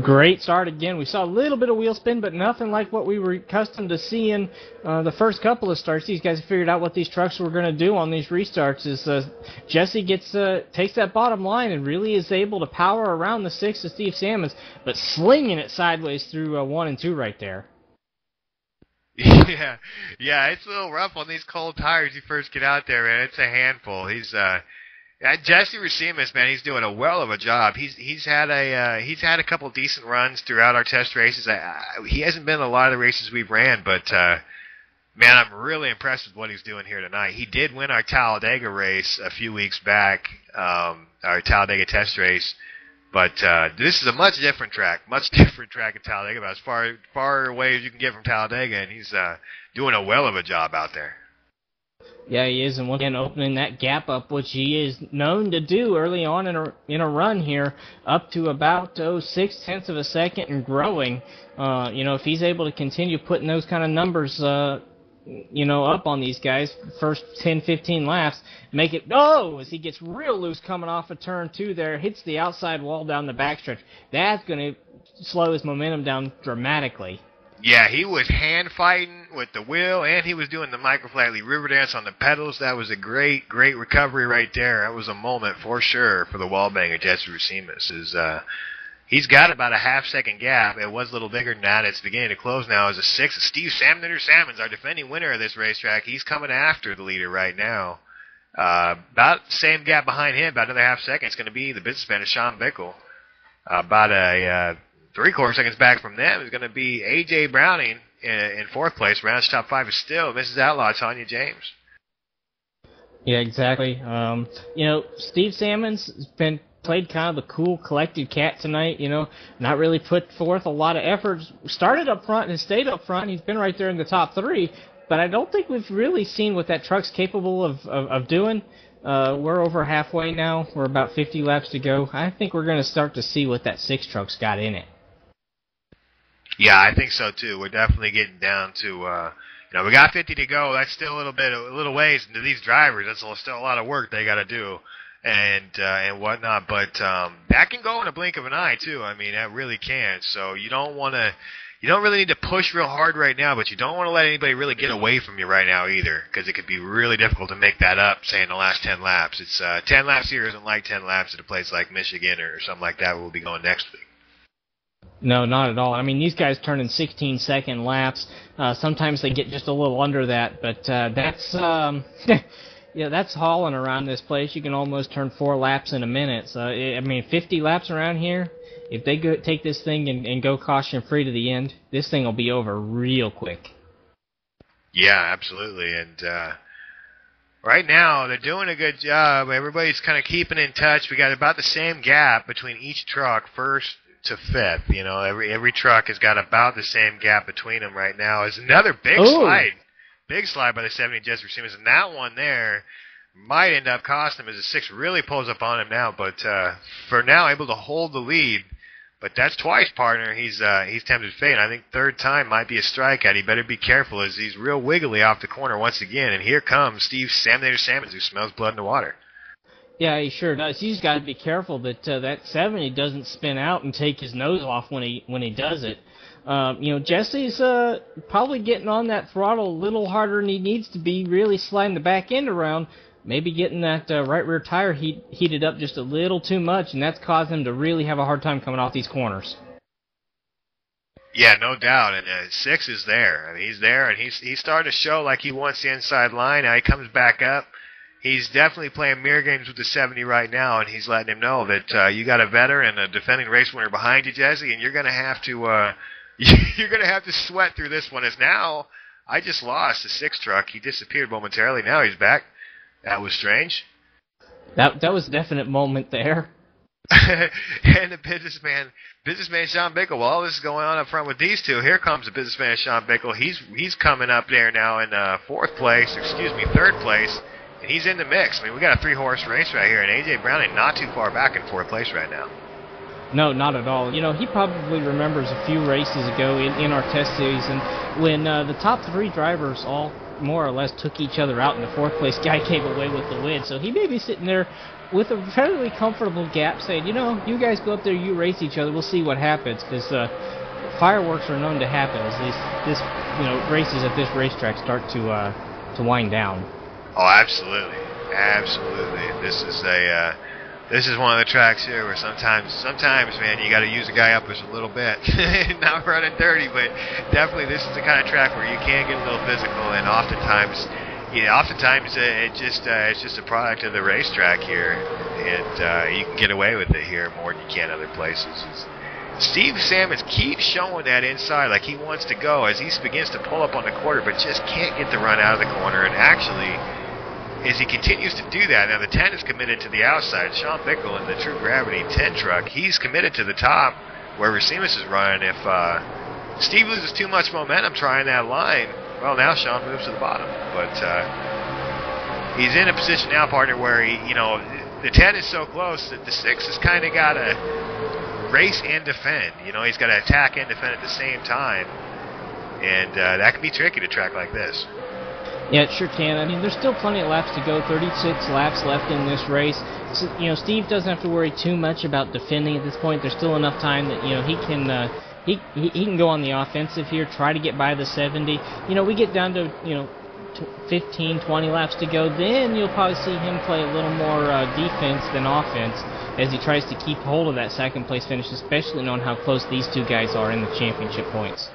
Great start again. We saw a little bit of wheel spin, but nothing like what we were accustomed to seeing the first couple of starts. These guys figured out what these trucks were going to do on these restarts. Jesse takes that bottom line and really is able to power around the 6 of Steve Salmons, but slinging it sideways through 1 and 2 right there. Yeah, it's a little rough on these cold tires. You first get out there, man. It's a handful. He's Jesse Racimus, man. He's doing a well of a job. He's had a couple decent runs throughout our test races. He hasn't been in a lot of the races we've ran, but man, I'm really impressed with what he's doing here tonight. He did win our Talladega race a few weeks back, our Talladega test race. But this is a much different track in Talladega, about as far away as you can get from Talladega, and he's doing a well of a job out there. Yeah, he is, and once again opening that gap up, which he is known to do early on in a run here, up to about 0.6 of a second and growing. If he's able to continue putting those kind of numbers up on these guys, first 10, 15 laps, make it, as he gets real loose coming off of turn 2 there, hits the outside wall down the backstretch. That's going to slow his momentum down dramatically. Yeah, he was hand fighting with the wheel, and he was doing the Michael Flatley river dance on the pedals. That was a great recovery right there. That was a moment for sure for the wallbanger, Jesse Racimus. He's got about a half-second gap. It was a little bigger than that. It's beginning to close now as a 6. Steve Salmons, our defending winner of this racetrack. He's coming after the leader right now. About the same gap behind him, about another half-second. It's going to be the businessman of Sean Bickle. About a 3/4 seconds back from them is going to be A.J. Browning in 4th place. Round's top 5 is still Mrs. Outlaw, Tanya James. Yeah, exactly. Steve Salmons has played kind of the cool, collected cat tonight, not really put forth a lot of effort. Started up front and stayed up front. He's been right there in the top 3, but I don't think we've really seen what that truck's capable of doing. We're over halfway now. We're about 50 laps to go. I think we're going to start to see what that 6 truck's got in it. Yeah, I think so too. We're definitely getting down to, we got 50 to go. That's still a little ways into these drivers. That's still a lot of work they got to do and whatnot. But that can go in a blink of an eye too. I mean, that really can. So you don't really need to push real hard right now, but you don't want to let anybody really get away from you right now either, because it could be really difficult to make that up, say, in the last 10 laps. It's 10 laps here isn't like 10 laps at a place like Michigan or something like that where we'll be going next week. No, not at all. I mean, these guys turn in 16-second laps. Sometimes they get just a little under that, but that's Yeah, that's hauling around this place. You can almost turn 4 laps in a minute. So, I mean, 50 laps around here, if they take this thing and go caution-free to the end, this thing will be over real quick. Yeah, absolutely. And right now, they're doing a good job. Everybody's kind of keeping in touch. We got about the same gap between each truck, first to fifth. You know, every truck has got about the same gap between them right now. There's another big slide. Big slide by the 70 Jesse Simmons, and that one there might end up costing him as the 6 really pulls up on him now. But for now, able to hold the lead. But that's twice, partner. He's tempted fate. And I think third time might be a strikeout. He better be careful as he's real wiggly off the corner once again. And here comes Steve Salmonator Salmons, who smells blood in the water. Yeah, he sure does. He's got to be careful that that 70 doesn't spin out and take his nose off when he does it. You know, Jesse's probably getting on that throttle a little harder than he needs to be, really sliding the back end around, maybe getting that right rear tire heated up just a little too much, and that's caused him to really have a hard time coming off these corners. Yeah, no doubt. And 6 is there. I mean, he's there, and he's starting to show like he wants the inside line. Now he comes back up. He's definitely playing mirror games with the 70 right now, and he's letting him know that you got a veteran and a defending race winner behind you, Jesse, and you're going to have to you're going to have to sweat through this one. As now, I just lost the 6 truck. He disappeared momentarily. Now he's back. That was strange. That was a definite moment there. And the businessman Sean Bickle. Well, all this is going on up front with these two. Here comes the businessman Sean Bickle. He's coming up there now in third place, and he's in the mix. I mean, we got a 3-horse race right here, and A.J. Browning not too far back in 4th place right now. No, not at all. You know, he probably remembers a few races ago in our test season when the top 3 drivers all more or less took each other out, and the 4th place guy came away with the win. So he may be sitting there with a fairly comfortable gap saying, you know, you guys go up there, you race each other, we'll see what happens, because fireworks are known to happen as races at this racetrack start to wind down. Oh, absolutely. This is one of the tracks here where sometimes, man, you got to use the guy up just a little bit. Not running dirty, but definitely this is the kind of track where you can get a little physical, and oftentimes it's just a product of the racetrack here, and you can get away with it here more than you can other places. Steve Salmons keeps showing that inside like he wants to go as he begins to pull up on the quarter, but just can't get the run out of the corner, and actually, as he continues to do that, now the 10 is committed to the outside. Sean Bickle in the True Gravity 10 truck, he's committed to the top where Racimus is running. If Steve loses too much momentum trying that line, well, now Sean moves to the bottom. But he's in a position now, partner, where the 10 is so close that the 6 has kind of got to race and defend. You know, he's got to attack and defend at the same time. And that can be tricky to track like this. Yeah, it sure can. I mean, there's still plenty of laps to go, 36 laps left in this race. So, Steve doesn't have to worry too much about defending at this point. There's still enough time that, he can go on the offensive here, try to get by the 70. We get down to, 15, 20 laps to go, then you'll probably see him play a little more defense than offense as he tries to keep hold of that second-place finish, especially knowing how close these two guys are in the championship points.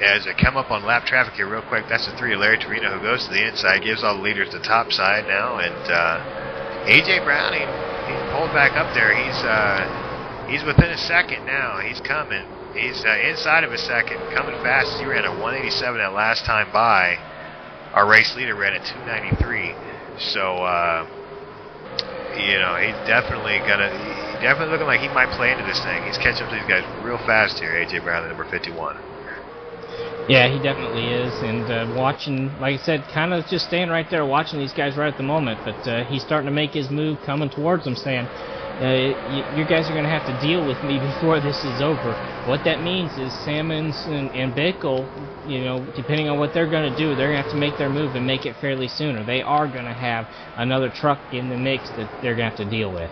As I come up on lap traffic here real quick, that's the 3 of Larry Torino who goes to the inside, gives all the leaders the top side now, and A.J. Browning, he pulled back up there. He's within a second now. He's coming. He's inside of a second, coming fast. He ran a 187 that last time by. Our race leader ran a 293. So, he's definitely looking like he might play into this thing. He's catching up to these guys real fast here, A.J. Browning, number 51. Yeah, he definitely is, and watching, like I said, kind of just staying right there watching these guys right at the moment, but he's starting to make his move, coming towards them, saying, you guys are going to have to deal with me before this is over. What that means is Salmons and Bickle, depending on what they're going to do, they're going to have to make their move and make it fairly soon, or they are going to have another truck in the mix that they're going to have to deal with.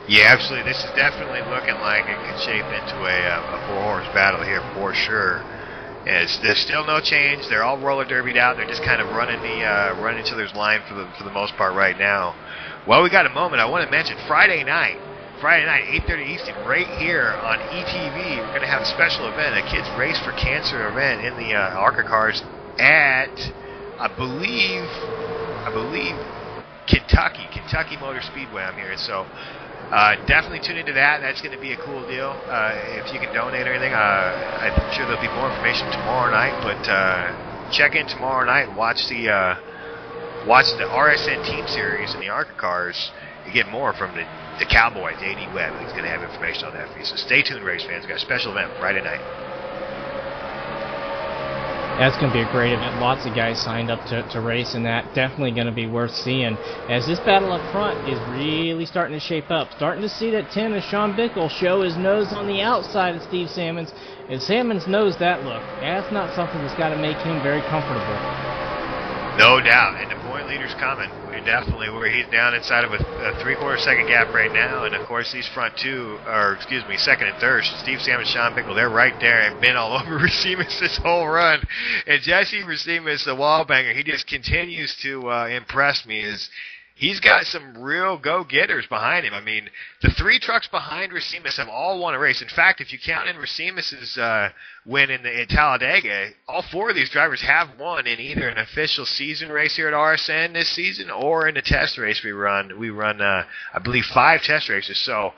Yeah, absolutely. This is definitely looking like it could shape into a 4-horse battle here for sure. There's still no change. They're all roller derbied out. They're just kind of running each other's line for the most part right now. Well, we got a moment. I want to mention Friday night, 8:30 Eastern, right here on ETV. We're going to have a special event, a Kids Race for Cancer event in the ARCA cars at, I believe, I believe, Kentucky Motor Speedway. I'm hearing. So definitely tune into that. That's going to be a cool deal. If you can donate or anything, I'm sure there'll be more information tomorrow night. But check in tomorrow night and watch the RSN Team Series and the ARCA cars. You get more from the Cowboy, J.D. Webb. He's going to have information on that for you. So stay tuned, race fans. We've got a special event Friday night. That's going to be a great event. Lots of guys signed up to race in that. Definitely going to be worth seeing. As this battle up front is really starting to shape up. Starting to see that 10 of Sean Bickle show his nose on the outside of Steve Salmons. And Salmons knows that look. That's not something that's got to make him very comfortable. No doubt. And the point leader's coming. Where he's down inside of a 3/4 second gap right now. And, of course, these front two, second and third, Steve Salmons, Sean Bickle, they're right there and been all over Racimus this whole run. And Jesse Racimus, the wall banger, he just continues to impress me. He's got some real go-getters behind him. I mean, the three trucks behind Racimus have all won a race. In fact, if you count in Racimus's win in Talladega, all four of these drivers have won in either an official season race here at RSN this season or in a test race we run. We run, I believe, 5 test races. So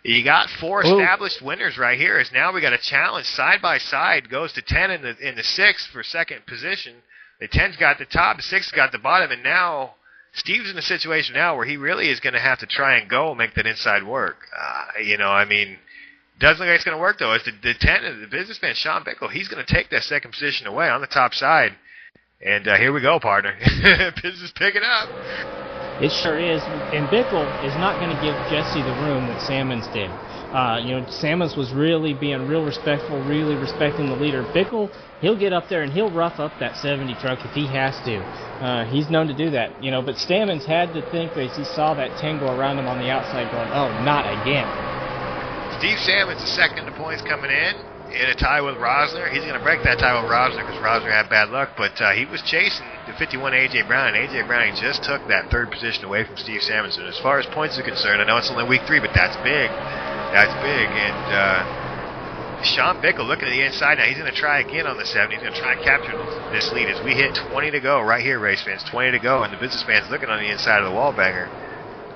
you got 4 established winners right here. As now we got a challenge side by side. Goes to 10 in the 6th for second position. The 10's got the top, the 6's got the bottom, and now Steve's in a situation now where he really is going to have to try and go and make that inside work. Doesn't look like it's going to work, though. It's the 10, the businessman, Sean Bickle, he's going to take that second position away on the top side. And here we go, partner. Business picking up. It sure is. And Bickle is not going to give Jesse the room that Salmons did. Salmons was really being real respectful, really respecting the leader. Bickle, he'll get up there and he'll rough up that 70 truck if he has to. He's known to do that. But Salmons had to think as he saw that 10 go around him on the outside going, oh, not again. Steve Salmons, the second in the points coming in a tie with Rosner. He's going to break that tie with Rosner because Rosner had bad luck, but he was chasing the 51 A.J. Brown, and A.J. Brown just took that third position away from Steve Salmons. And as far as points are concerned, I know it's only week 3, but that's big. That's big. And Sean Bickle looking at the inside now. He's going to try again on the 70. He's going to try and capture this lead as we hit 20 to go right here, race fans. 20 to go, and the businessman's looking on the inside of the wall banger.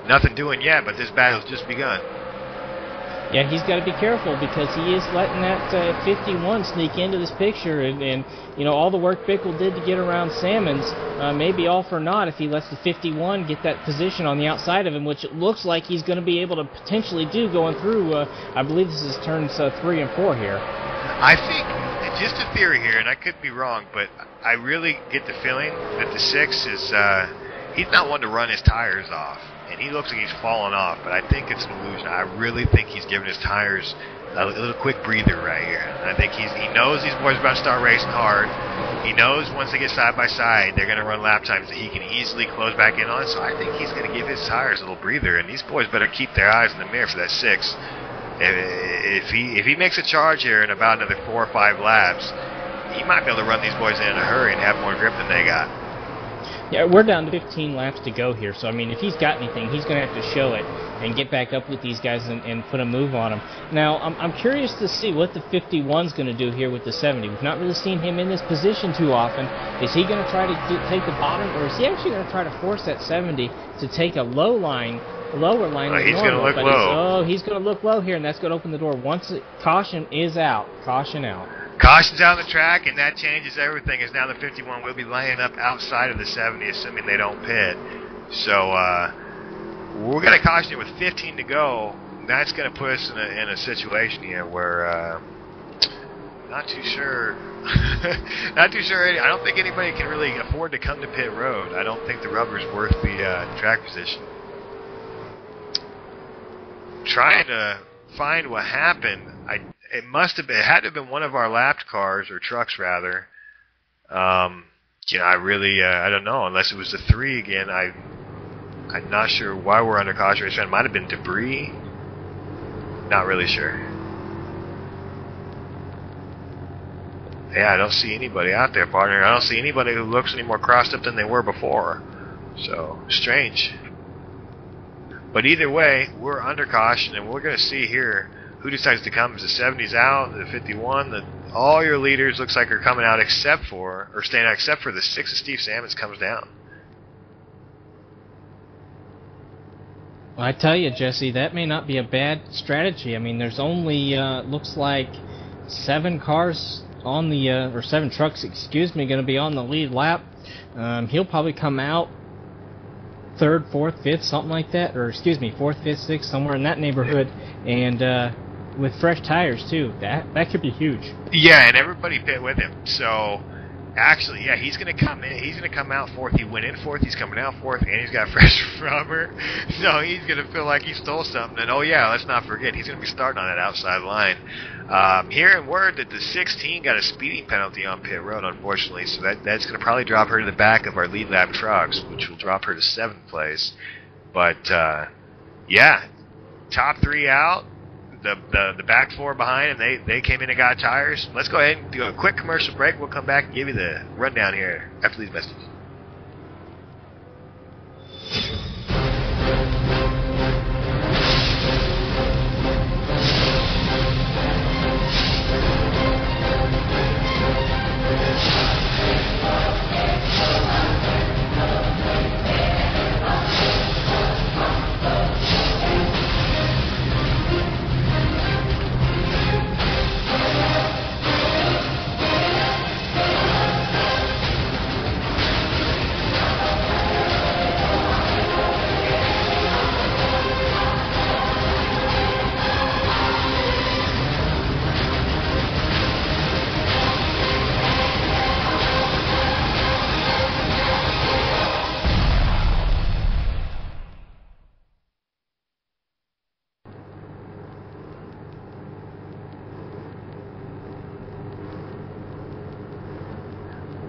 Nothing doing yet, but this battle's just begun. Yeah, he's got to be careful because he is letting that 51 sneak into this picture, and all the work Bickle did to get around Salmons may be all for naught if he lets the 51 get that position on the outside of him, which it looks like he's going to be able to potentially do going through, I believe this is turns 3 and 4 here. I think, just a theory here, and I could be wrong, but I really get the feeling that the 6 is, he's not one to run his tires off. And he looks like he's falling off, but I think it's an illusion. I really think he's giving his tires a little quick breather right here. I think he knows these boys are about to start racing hard. He knows once they get side by side, they're going to run lap times that he can easily close back in on. So I think he's going to give his tires a little breather. And these boys better keep their eyes in the mirror for that 6. If he makes a charge here in about another 4 or 5 laps, he might be able to run these boys in a hurry and have more grip than they got. Yeah, we're down to 15 laps to go here, so, if he's got anything, he's going to have to show it and get back up with these guys and put a move on them. Now, I'm curious to see what the 51's going to do here with the 70. We've not really seen him in this position too often. Is he going to try to take the bottom, or is he actually going to try to force that 70 to take a lower line he's going to look low. He's going to look low here, and that's going to open the door. Caution is out. Caution out. Caution's out of the track, and that changes everything, as now the 51 will be laying up outside of the 70, assuming they don't pit. So we're going to caution you with 15 to go. That's going to put us in a situation here where not too sure. I don't think anybody can really afford to come to pit road. I don't think the rubber's worth the track position. Trying to find what happened. It had to have been one of our lapped cars, or trucks rather. I don't know, unless it was the 3 again. I'm not sure why we're under caution. It might have been debris. Not really sure. Yeah, I don't see anybody out there, partner. I don't see anybody who looks any more crossed up than they were before. So, strange. But either way, we're under caution, and we're going to see here who decides to come. Is the 70's out, the 51, all your leaders looks like are coming out except for the 6 of Steve Salmons comes down. Well, I tell you, Jesse, that may not be a bad strategy. I mean, there's only, looks like 7 cars on the, or 7 trucks, excuse me, going to be on the lead lap. He'll probably come out 3rd, 4th, 5th, something like that, or excuse me, 4th, 5th, 6th, somewhere in that neighborhood, and with fresh tires too. That could be huge. Yeah, and everybody pit with him. So actually, yeah, he's gonna come in. He's gonna come out 4th. He went in 4th. He's coming out 4th, and he's got fresh rubber. So he's gonna feel like he stole something. And oh yeah, let's not forget, he's gonna be starting on that outside line. Hearing word that the 16 got a speeding penalty on pit road, unfortunately, so that's going to probably drop her to the back of our lead lap trucks, which will drop her to 7th place. But, yeah, top 3 out, the back 4 behind, and they came in and got tires. Let's go ahead and do a quick commercial break. We'll come back and give you the rundown here after these messages.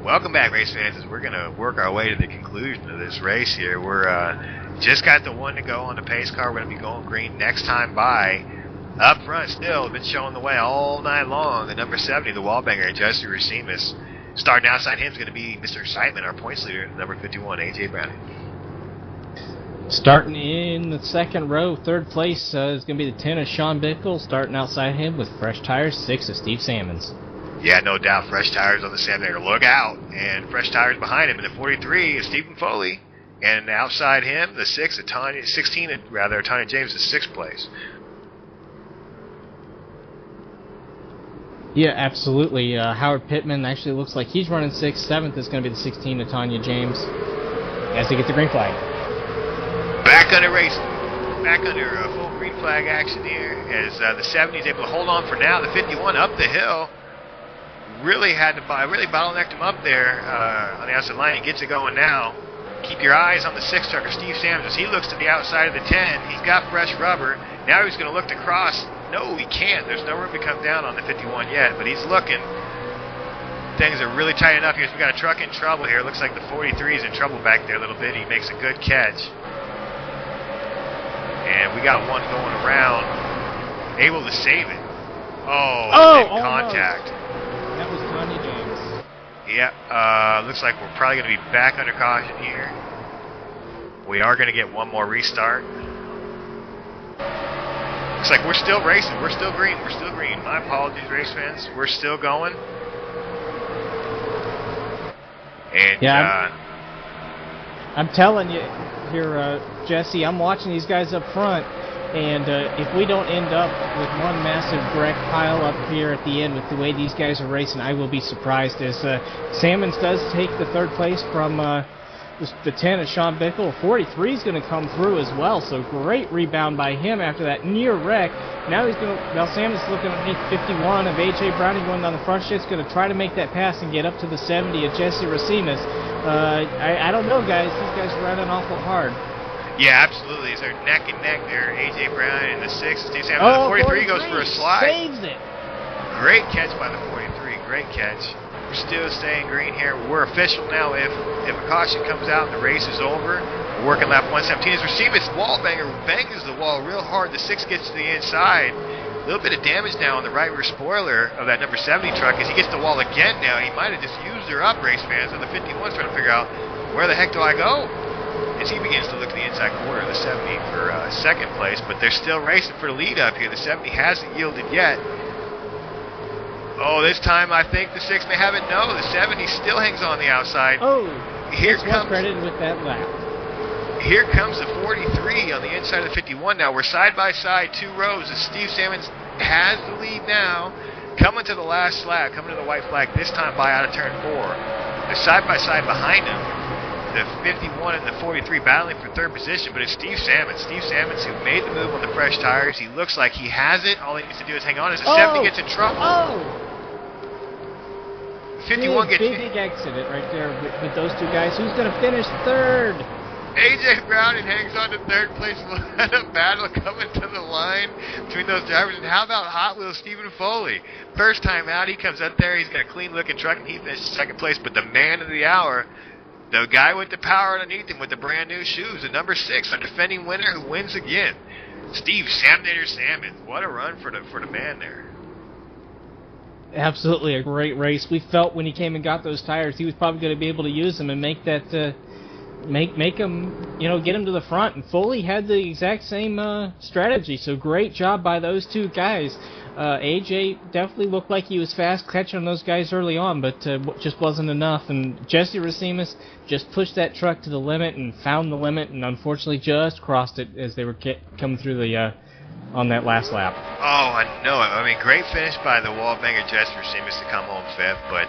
Welcome back, race fans, as we're going to work our way to the conclusion of this race here. We're just got the one to go on the pace car. We're going to be going green next time by. Up front still, been showing the way all night long. The number 70, the wall banger, Jesse Racimus. Starting outside him is going to be Mr. Excitement, our points leader, number 51, AJ Browning. Starting in the 2nd row, 3rd place is going to be the 10 of Sean Bickle. Starting outside him with fresh tires, 6 of Steve Sammons. Yeah, no doubt. Fresh tires on the 7. Look out. And fresh tires behind him in the 43 is Stephen Foley. And outside him, the 6, Tanya James is 6th place. Yeah, absolutely. Howard Pittman actually looks like he's running 6th. 7th is going to be the 16 of Tanya James as they get the green flag. Back under race. Back under full green flag action here as the 70 is able to hold on for now. The 51 up the hill. Really bottlenecked him up there on the outside line. He gets it going now. Keep your eyes on the 6 trucker, Steve Sammons, as he looks to the outside of the 10. He's got fresh rubber. Now he's going to look to cross. No, he can't. There's no room to come down on the 51 yet, but he's looking. Things are really tight enough here. So we got a truck in trouble here. Looks like the 43 is in trouble back there a little bit. He makes a good catch. And we got one going around, able to save it. Oh, contact. No. That was Tanya James. Yeah, looks like we're probably going to be back under caution here. We are going to get one more restart. Looks like we're still racing. We're still green. We're still green. My apologies, race fans. We're still going. And, yeah, I'm telling you here, Jesse, I'm watching these guys up front. And if we don't end up with one massive wreck pile up here at the end with the way these guys are racing, I will be surprised. As Sammons does take the 3rd place from the 10 of Sean Bickle. 43 is going to come through as well, so great rebound by him after that near wreck. Now Sammons looking underneath 51 of AJ Browning going down the front stretch, going to try to make that pass and get up to the 70 of Jesse Racimus. I don't know, guys. These guys are running awful hard. Yeah, absolutely. They're neck and neck there. AJ Brown in the 6. Steve Sammons. The 43 goes for a slide. Saves it. Great catch by the 43. Great catch. We're still staying green here. We're official now. If a caution comes out and the race is over, we're working lap 117. As Racimus wall banger bangs the wall real hard. The 6 gets to the inside. A little bit of damage now on the right rear spoiler of that number 70 truck. As he gets the wall again now, he might have just used her up, race fans. And the 51's trying to figure out, where the heck do I go? As he begins to look at the inside corner of the 70 for 2nd place, but they're still racing for the lead up here. The 70 hasn't yielded yet. Oh, this time I think the 6 may have it. No, the 70 still hangs on the outside. Oh, here comes credited with that lap. here comes the 43 on the inside of the 51. Now we're side by side, 2 rows, as Steve Sammons has the lead now. Coming to the last lap, coming to the white flag, this time by out of turn 4. They're side by side behind him. The 51 and the 43 battling for 3rd position, but it's Steve Sammons. Steve Sammons, who made the move on the fresh tires. He looks like he has it. All he needs to do is hang on. As the 70 gets in trouble. Oh! 51 gets big accident right there with those 2 guys. Who's going to finish 3rd? A.J. Browning hangs on to 3rd place. We'll have a battle coming to the line between those drivers. And how about Hot Wheels Stephen Foley? First time out, he comes up there. He's got a clean-looking truck, and he finishes 2nd place. But the man of the hour, the guy with the power underneath him with the brand-new shoes, the number 6, a defending winner who wins again, Steve Samnator Sammons. What a run for the man there. Absolutely a great race. We felt when he came and got those tires, he was probably going to be able to use them and make that... Make him, get him to the front. And Foley had the exact same strategy. So great job by those 2 guys. AJ definitely looked like he was fast catching those guys early on, but just wasn't enough. And Jesse Racimus just pushed that truck to the limit and found the limit, and unfortunately just crossed it as they were coming through the on that last lap. Oh, I know it. I mean, great finish by the wallbanger Jesse Racimus to come home 5th, but.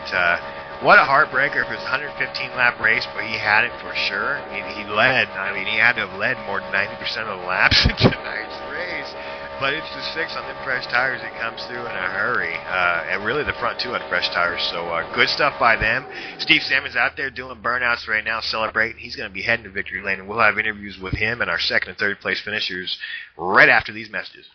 What a heartbreaker. If it was a 115-lap race, but he had it for sure. He led. I mean, he had to have led more than 90% of the laps in tonight's race. But it's the 6 on them fresh tires that comes through in a hurry. And really the front 2 on fresh tires. So good stuff by them. Steve Sammons out there doing burnouts right now, celebrating. He's going to be heading to victory lane, and we'll have interviews with him and our 2nd and 3rd place finishers right after these messages.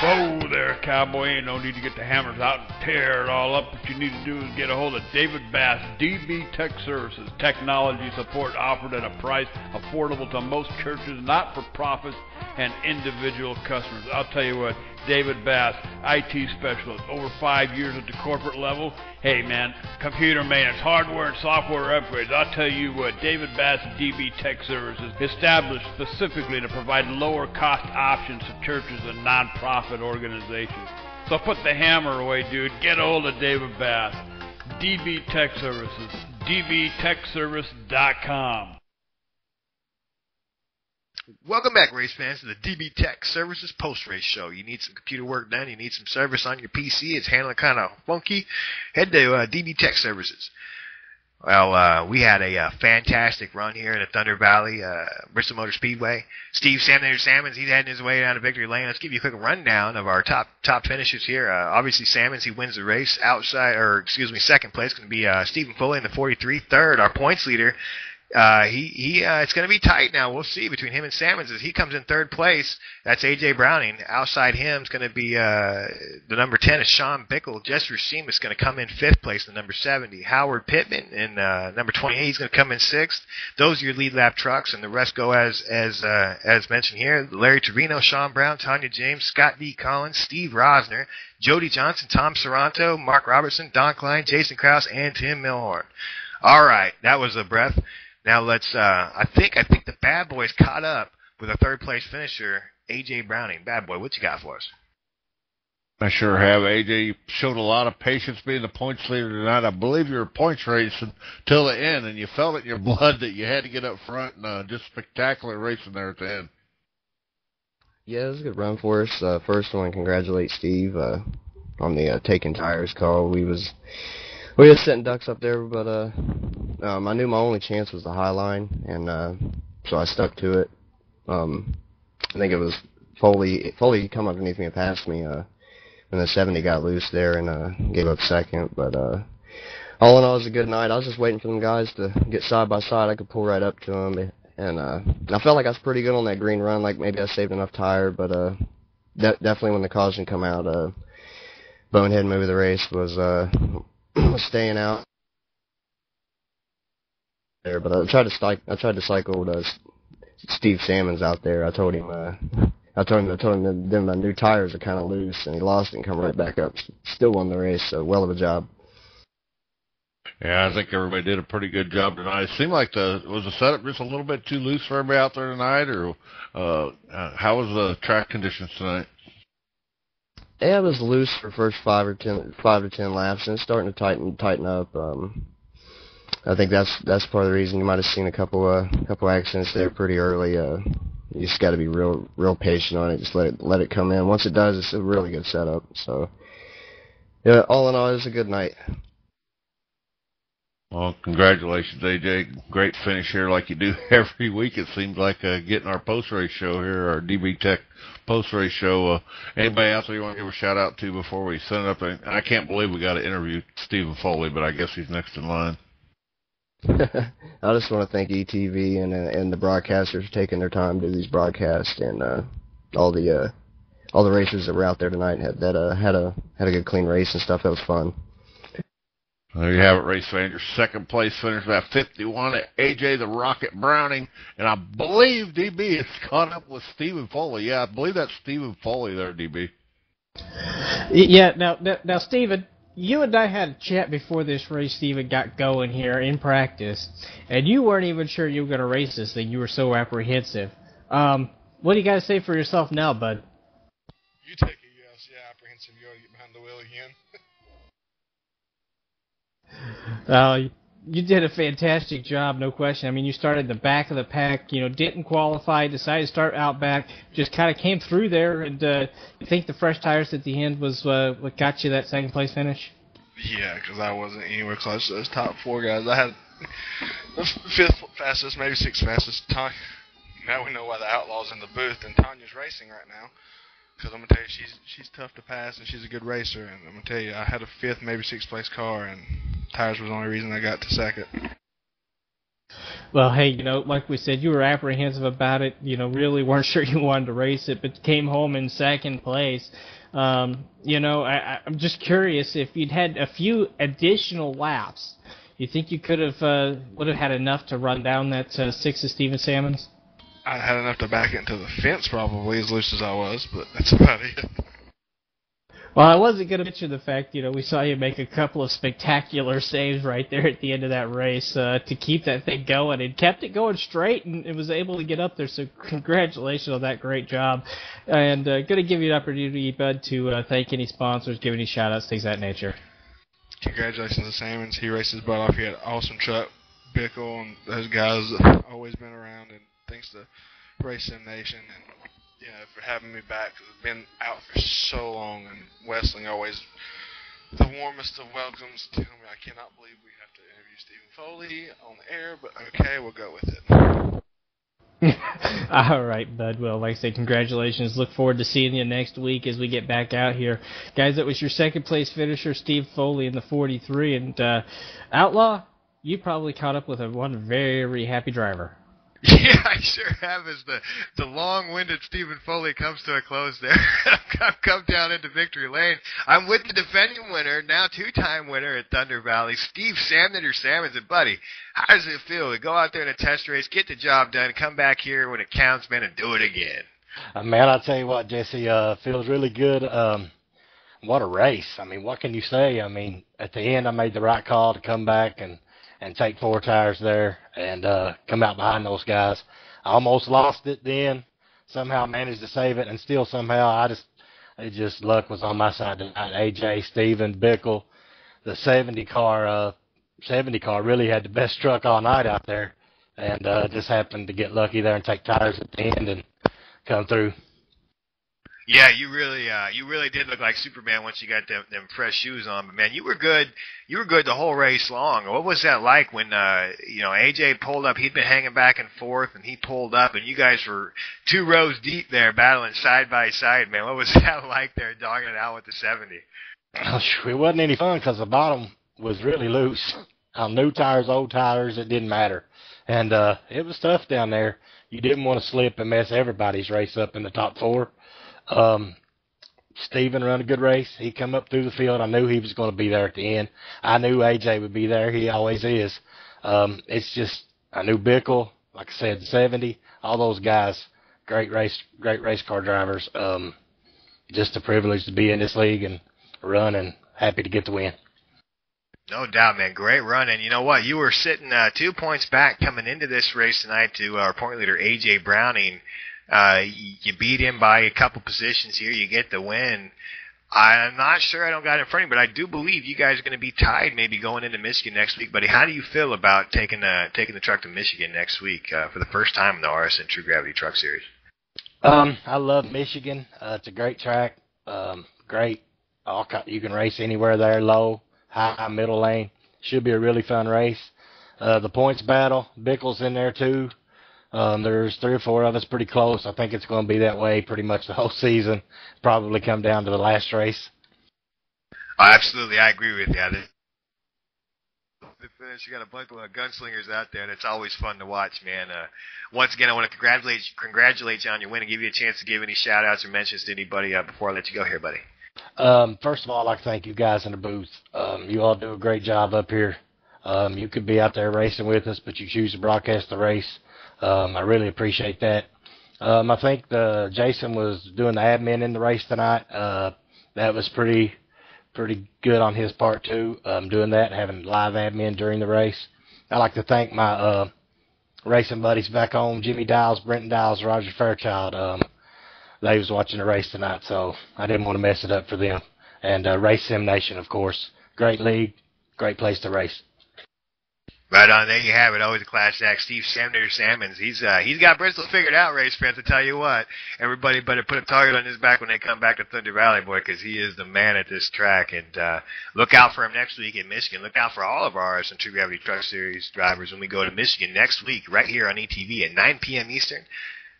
Whoa there, cowboy. Ain't no need to get the hammers out and tear it all up. What you need to do is get a hold of David Bass, DB Tech Services. Technology support offered at a price affordable to most churches, not-for-profits, and individual customers. I'll tell you what, David Bass, IT specialist, over 5 years at the corporate level. Hey, man, computer maintenance, hardware and software upgrades. I'll tell you what, David Bass DB Tech Services, established specifically to provide lower-cost options to churches and non-profit organizations. So put the hammer away, dude. Get a hold of David Bass. DB Tech Services, dbtechservice.com. Welcome back, race fans, to the DB Tech Services post-race show. You need some computer work done, you need some service on your PC, it's handling kind of funky, head to DB Tech Services. Well, we had a fantastic run here in the Thunder Valley, Bristol Motor Speedway. Steve Samnator Sammons, he's heading his way down to victory lane. Let's give you a quick rundown of our top finishers here. Obviously, Sammons, he wins the race. 2nd place going to be Stephen Foley in the 43. 3rd, our points leader. It's going to be tight now. We'll see between him and Sammons as he comes in 3rd place. That's A.J. Browning. Outside him is going to be the number 10 is Sean Bickle. Jess Racine is going to come in 5th place, the number 70. Howard Pittman in number 28. He's going to come in 6th. Those are your lead lap trucks, and the rest go as mentioned here. Larry Trevino, Sean Brown, Tanya James, Scott D. Collins, Steve Rosner, Jody Johnson, Tom Saranto, Mark Robertson, Don Klein, Jason Krause, and Tim Milhorn. All right, that was a breath. Now let's. I think the Bad Boys caught up with a 3rd place finisher, A.J. Browning. Bad Boy, what you got for us? I sure have. A.J. showed a lot of patience being the points leader tonight. I believe you were points racing till the end, and you felt it in your blood that you had to get up front, and just spectacular racing there at the end. Yeah, it was a good run for us. First, I want to congratulate Steve on the taking tires call. We were setting ducks up there, but I knew my only chance was the high line, and so I stuck to it. I think it was Foley come underneath me and passed me when the 70 got loose there and gave up 2nd. But all in all, it was a good night. I was just waiting for them guys to get side by side. I could pull right up to them, and I felt like I was pretty good on that green run. Like maybe I saved enough tire, but definitely when the caution come out, bonehead move of the race was staying out there. But I tried to cycle Steve Sammons out there. I told him that my new tires are kind of loose, and he lost it and come right back up. Still won the race, so well of a job. Yeah, I think everybody did a pretty good job tonight. It seemed like was the setup just a little bit too loose for everybody out there tonight, or how was the track conditions tonight? Yeah, it was loose for first 5 to 10 laps, and it's starting to tighten up. I think that's part of the reason you might have seen a couple accidents there pretty early. You just got to be real patient on it. Just let it come in. Once it does, it's a really good setup. So, yeah, all in all, it was a good night. Well, congratulations, AJ. Great finish here like you do every week. It seems like getting our post-race show here, our DB Tech post-race show. Anybody else you want to give a shout-out to before we send it up? I can't believe we got to interview Stephen Foley, but I guess he's next in line. I just want to thank ETV and the broadcasters for taking their time to do these broadcasts, and all the racers that were out there tonight had a good clean race and stuff. That was fun. There you have it, race fans. Your second place finish about 51 at AJ the Rocket Browning, and I believe DB has caught up with Stephen Foley. Yeah, I believe that's Stephen Foley there, DB. Yeah, now Stephen, you and I had a chat before this race even got going here in practice, and you weren't even sure you were going to race this thing. You were so apprehensive. What do you got to say for yourself now, bud? You take it, yes. Yeah, apprehensive. You ought to get behind the wheel again. You did a fantastic job, no question. I mean, you started in the back of the pack, didn't qualify, decided to start out back, just kind of came through there, and you think the fresh tires at the end was what got you that second place finish? Yeah, because I wasn't anywhere close to those top four guys. I had the fifth fastest, maybe sixth fastest. Now we know why the Outlaw's in the booth, and Tanya's racing right now. Because I'm going to tell you, she's tough to pass, and she's a good racer. And I'm going to tell you, I had a fifth, maybe sixth place car, and tires was the only reason I got to second. Well, hey, like we said, you were apprehensive about it. Really weren't sure you wanted to race it, but came home in second place. I'm just curious if you'd had a few additional laps. You think you would have had enough to run down that six of Steven Salmon's? I had enough to back it into the fence, probably, as loose as I was, but that's about it. Well, I wasn't going to mention the fact, we saw you make a couple of spectacular saves right there at the end of that race to keep that thing going, and kept it going straight, and it was able to get up there, so congratulations on that great job. And going to give you an opportunity, Bud, to thank any sponsors, give any shout-outs, things of that nature. Congratulations to Salmons. He raced his butt off. He had an awesome truck. Bickle and those guys have always been around, and thanks to Race Sim Nation and for having me back. I've been out for so long, and Wrestling always the warmest of welcomes. Tell me, I cannot believe we have to interview Stephen Foley on the air, but okay, we'll go with it. All right, Bud. Well, like I say, congratulations. Look forward to seeing you next week as we get back out here. Guys, that was your second place finisher, Steve Foley in the 43, and Outlaw, you probably caught up with one very happy driver. Yeah, I sure have. As the long-winded Stephen Foley comes to a close there, come down into victory lane. I'm with the defending winner, now two-time winner at Thunder Valley, Steve Salmon or Salmons. And buddy, how does it feel to go out there in a test race, get the job done, come back here when it counts, man, and do it again? Man, I'll tell you what, Jesse, feels really good. What a race. I mean, what can you say? I mean, at the end, I made the right call to come back and take four tires there and come out behind those guys. I almost lost it then. Somehow managed to save it, and still somehow luck was on my side tonight. AJ, Steven, Bickle, the 70 car really had the best truck all night out there, and just happened to get lucky there and take tires at the end and come through. Yeah, you really did look like Superman once you got them fresh shoes on. But man, you were good. You were good the whole race long. What was that like when AJ pulled up? He'd been hanging back and forth, and he pulled up, and you guys were 2 rows deep there, battling side by side. Man, what was that like there, dogging it out with the 70? It wasn't any fun because the bottom was really loose. New tires, old tires, it didn't matter, and it was tough down there. You didn't want to slip and mess everybody's race up in the top 4. Steven ran a good race. He come up through the field. I knew he was going to be there at the end. I knew AJ would be there. He always is. It's just, I knew Bickle, like I said, 70, all those guys, great race car drivers. Just a privilege to be in this league and run, and happy to get the win. No doubt, man. Great run. And you know what? You were sitting 2 points back coming into this race tonight to our point leader, AJ Browning. You beat him by a couple positions here. You get the win. I'm not sure. I don't got it in front of me, but I do believe you guys are going to be tied maybe going into Michigan next week. Buddy, how do you feel about taking the truck to Michigan next week for the first time in the RSN True Gravity Truck Series? I love Michigan. It's a great track. Great. You can race anywhere there, low, high, middle lane. Should be a really fun race. The points battle, Bickle's in there too. There's 3 or 4 of us pretty close. I think it's going to be that way pretty much the whole season. Probably come down to the last race. Absolutely, I agree with you. The finish, you got a bunch of gunslingers out there, and it's always fun to watch, man. Once again, I want to congratulate you on your win and give you a chance to give any shout-outs or mentions to anybody before I let you go here, buddy. First of all, I'd like to thank you guys in the booth. You all do a great job up here. You could be out there racing with us, but you choose to broadcast the race. I really appreciate that. I think Jason was doing the admin in the race tonight. That was pretty good on his part too. Doing that, having live admin during the race. I'd like to thank my racing buddies back home, Jimmy Dials, Brenton Dials, Roger Fairchild. They was watching the race tonight, so I didn't want to mess it up for them. And Race Sim Nation, of course, great league, great place to race. Right on, there you have it. Always a class act. Steve Salmons. He's got Bristol figured out, race fans. I tell you what, everybody better put a target on his back when they come back to Thunder Valley, boy, because he is the man at this track. And look out for him next week in Michigan. Look out for all of our RSN True Gravity Truck Series drivers when we go to Michigan next week, right here on ETV at 9 p.m. Eastern.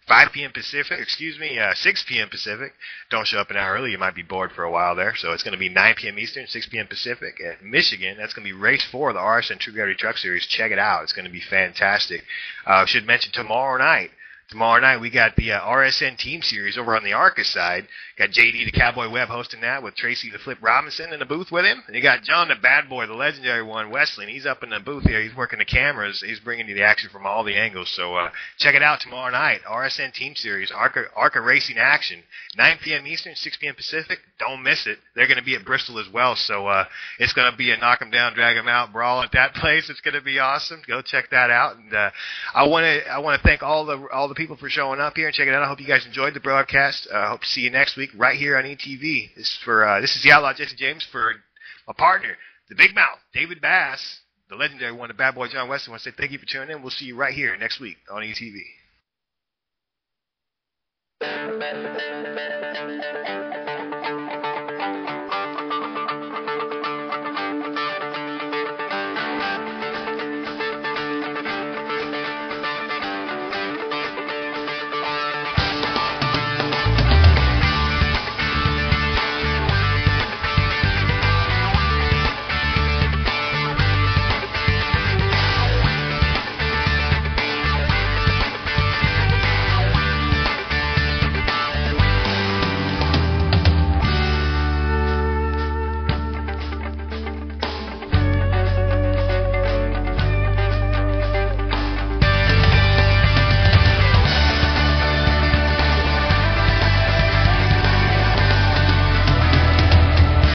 5 p.m. Pacific, 6 p.m. Pacific. Don't show up an hour early. You might be bored for a while there. So it's going to be 9 p.m. Eastern, 6 p.m. Pacific at Michigan. That's going to be race 4 of the RSN True Gravity Truck Series. Check it out. It's going to be fantastic. Should mention tomorrow night we got the RSN Team Series over on the ARCA side. Got JD the Cowboy Webb hosting that with Tracy the Flip Robinson in the booth with him. And you got John the Bad Boy, the legendary one, Wesley, and he's up in the booth here. He's working the cameras. He's bringing you the action from all the angles. So check it out tomorrow night. RSN Team Series, ARCA Racing Action, 9 p.m. Eastern, 6 p.m. Pacific. Don't miss it. They're going to be at Bristol as well. So it's going to be a knock 'em down, drag 'em out brawl at that place. It's going to be awesome. Go check that out. And I want to thank all the people for showing up here and checking it out. I hope you guys enjoyed the broadcast. I hope to see you next week right here on ETV. This is the Outlaw Jason James for my partner, the Big Mouth, David Bass, the legendary one, the Bad Boy John Wesley. I want to say thank you for tuning in. We'll see you right here next week on ETV.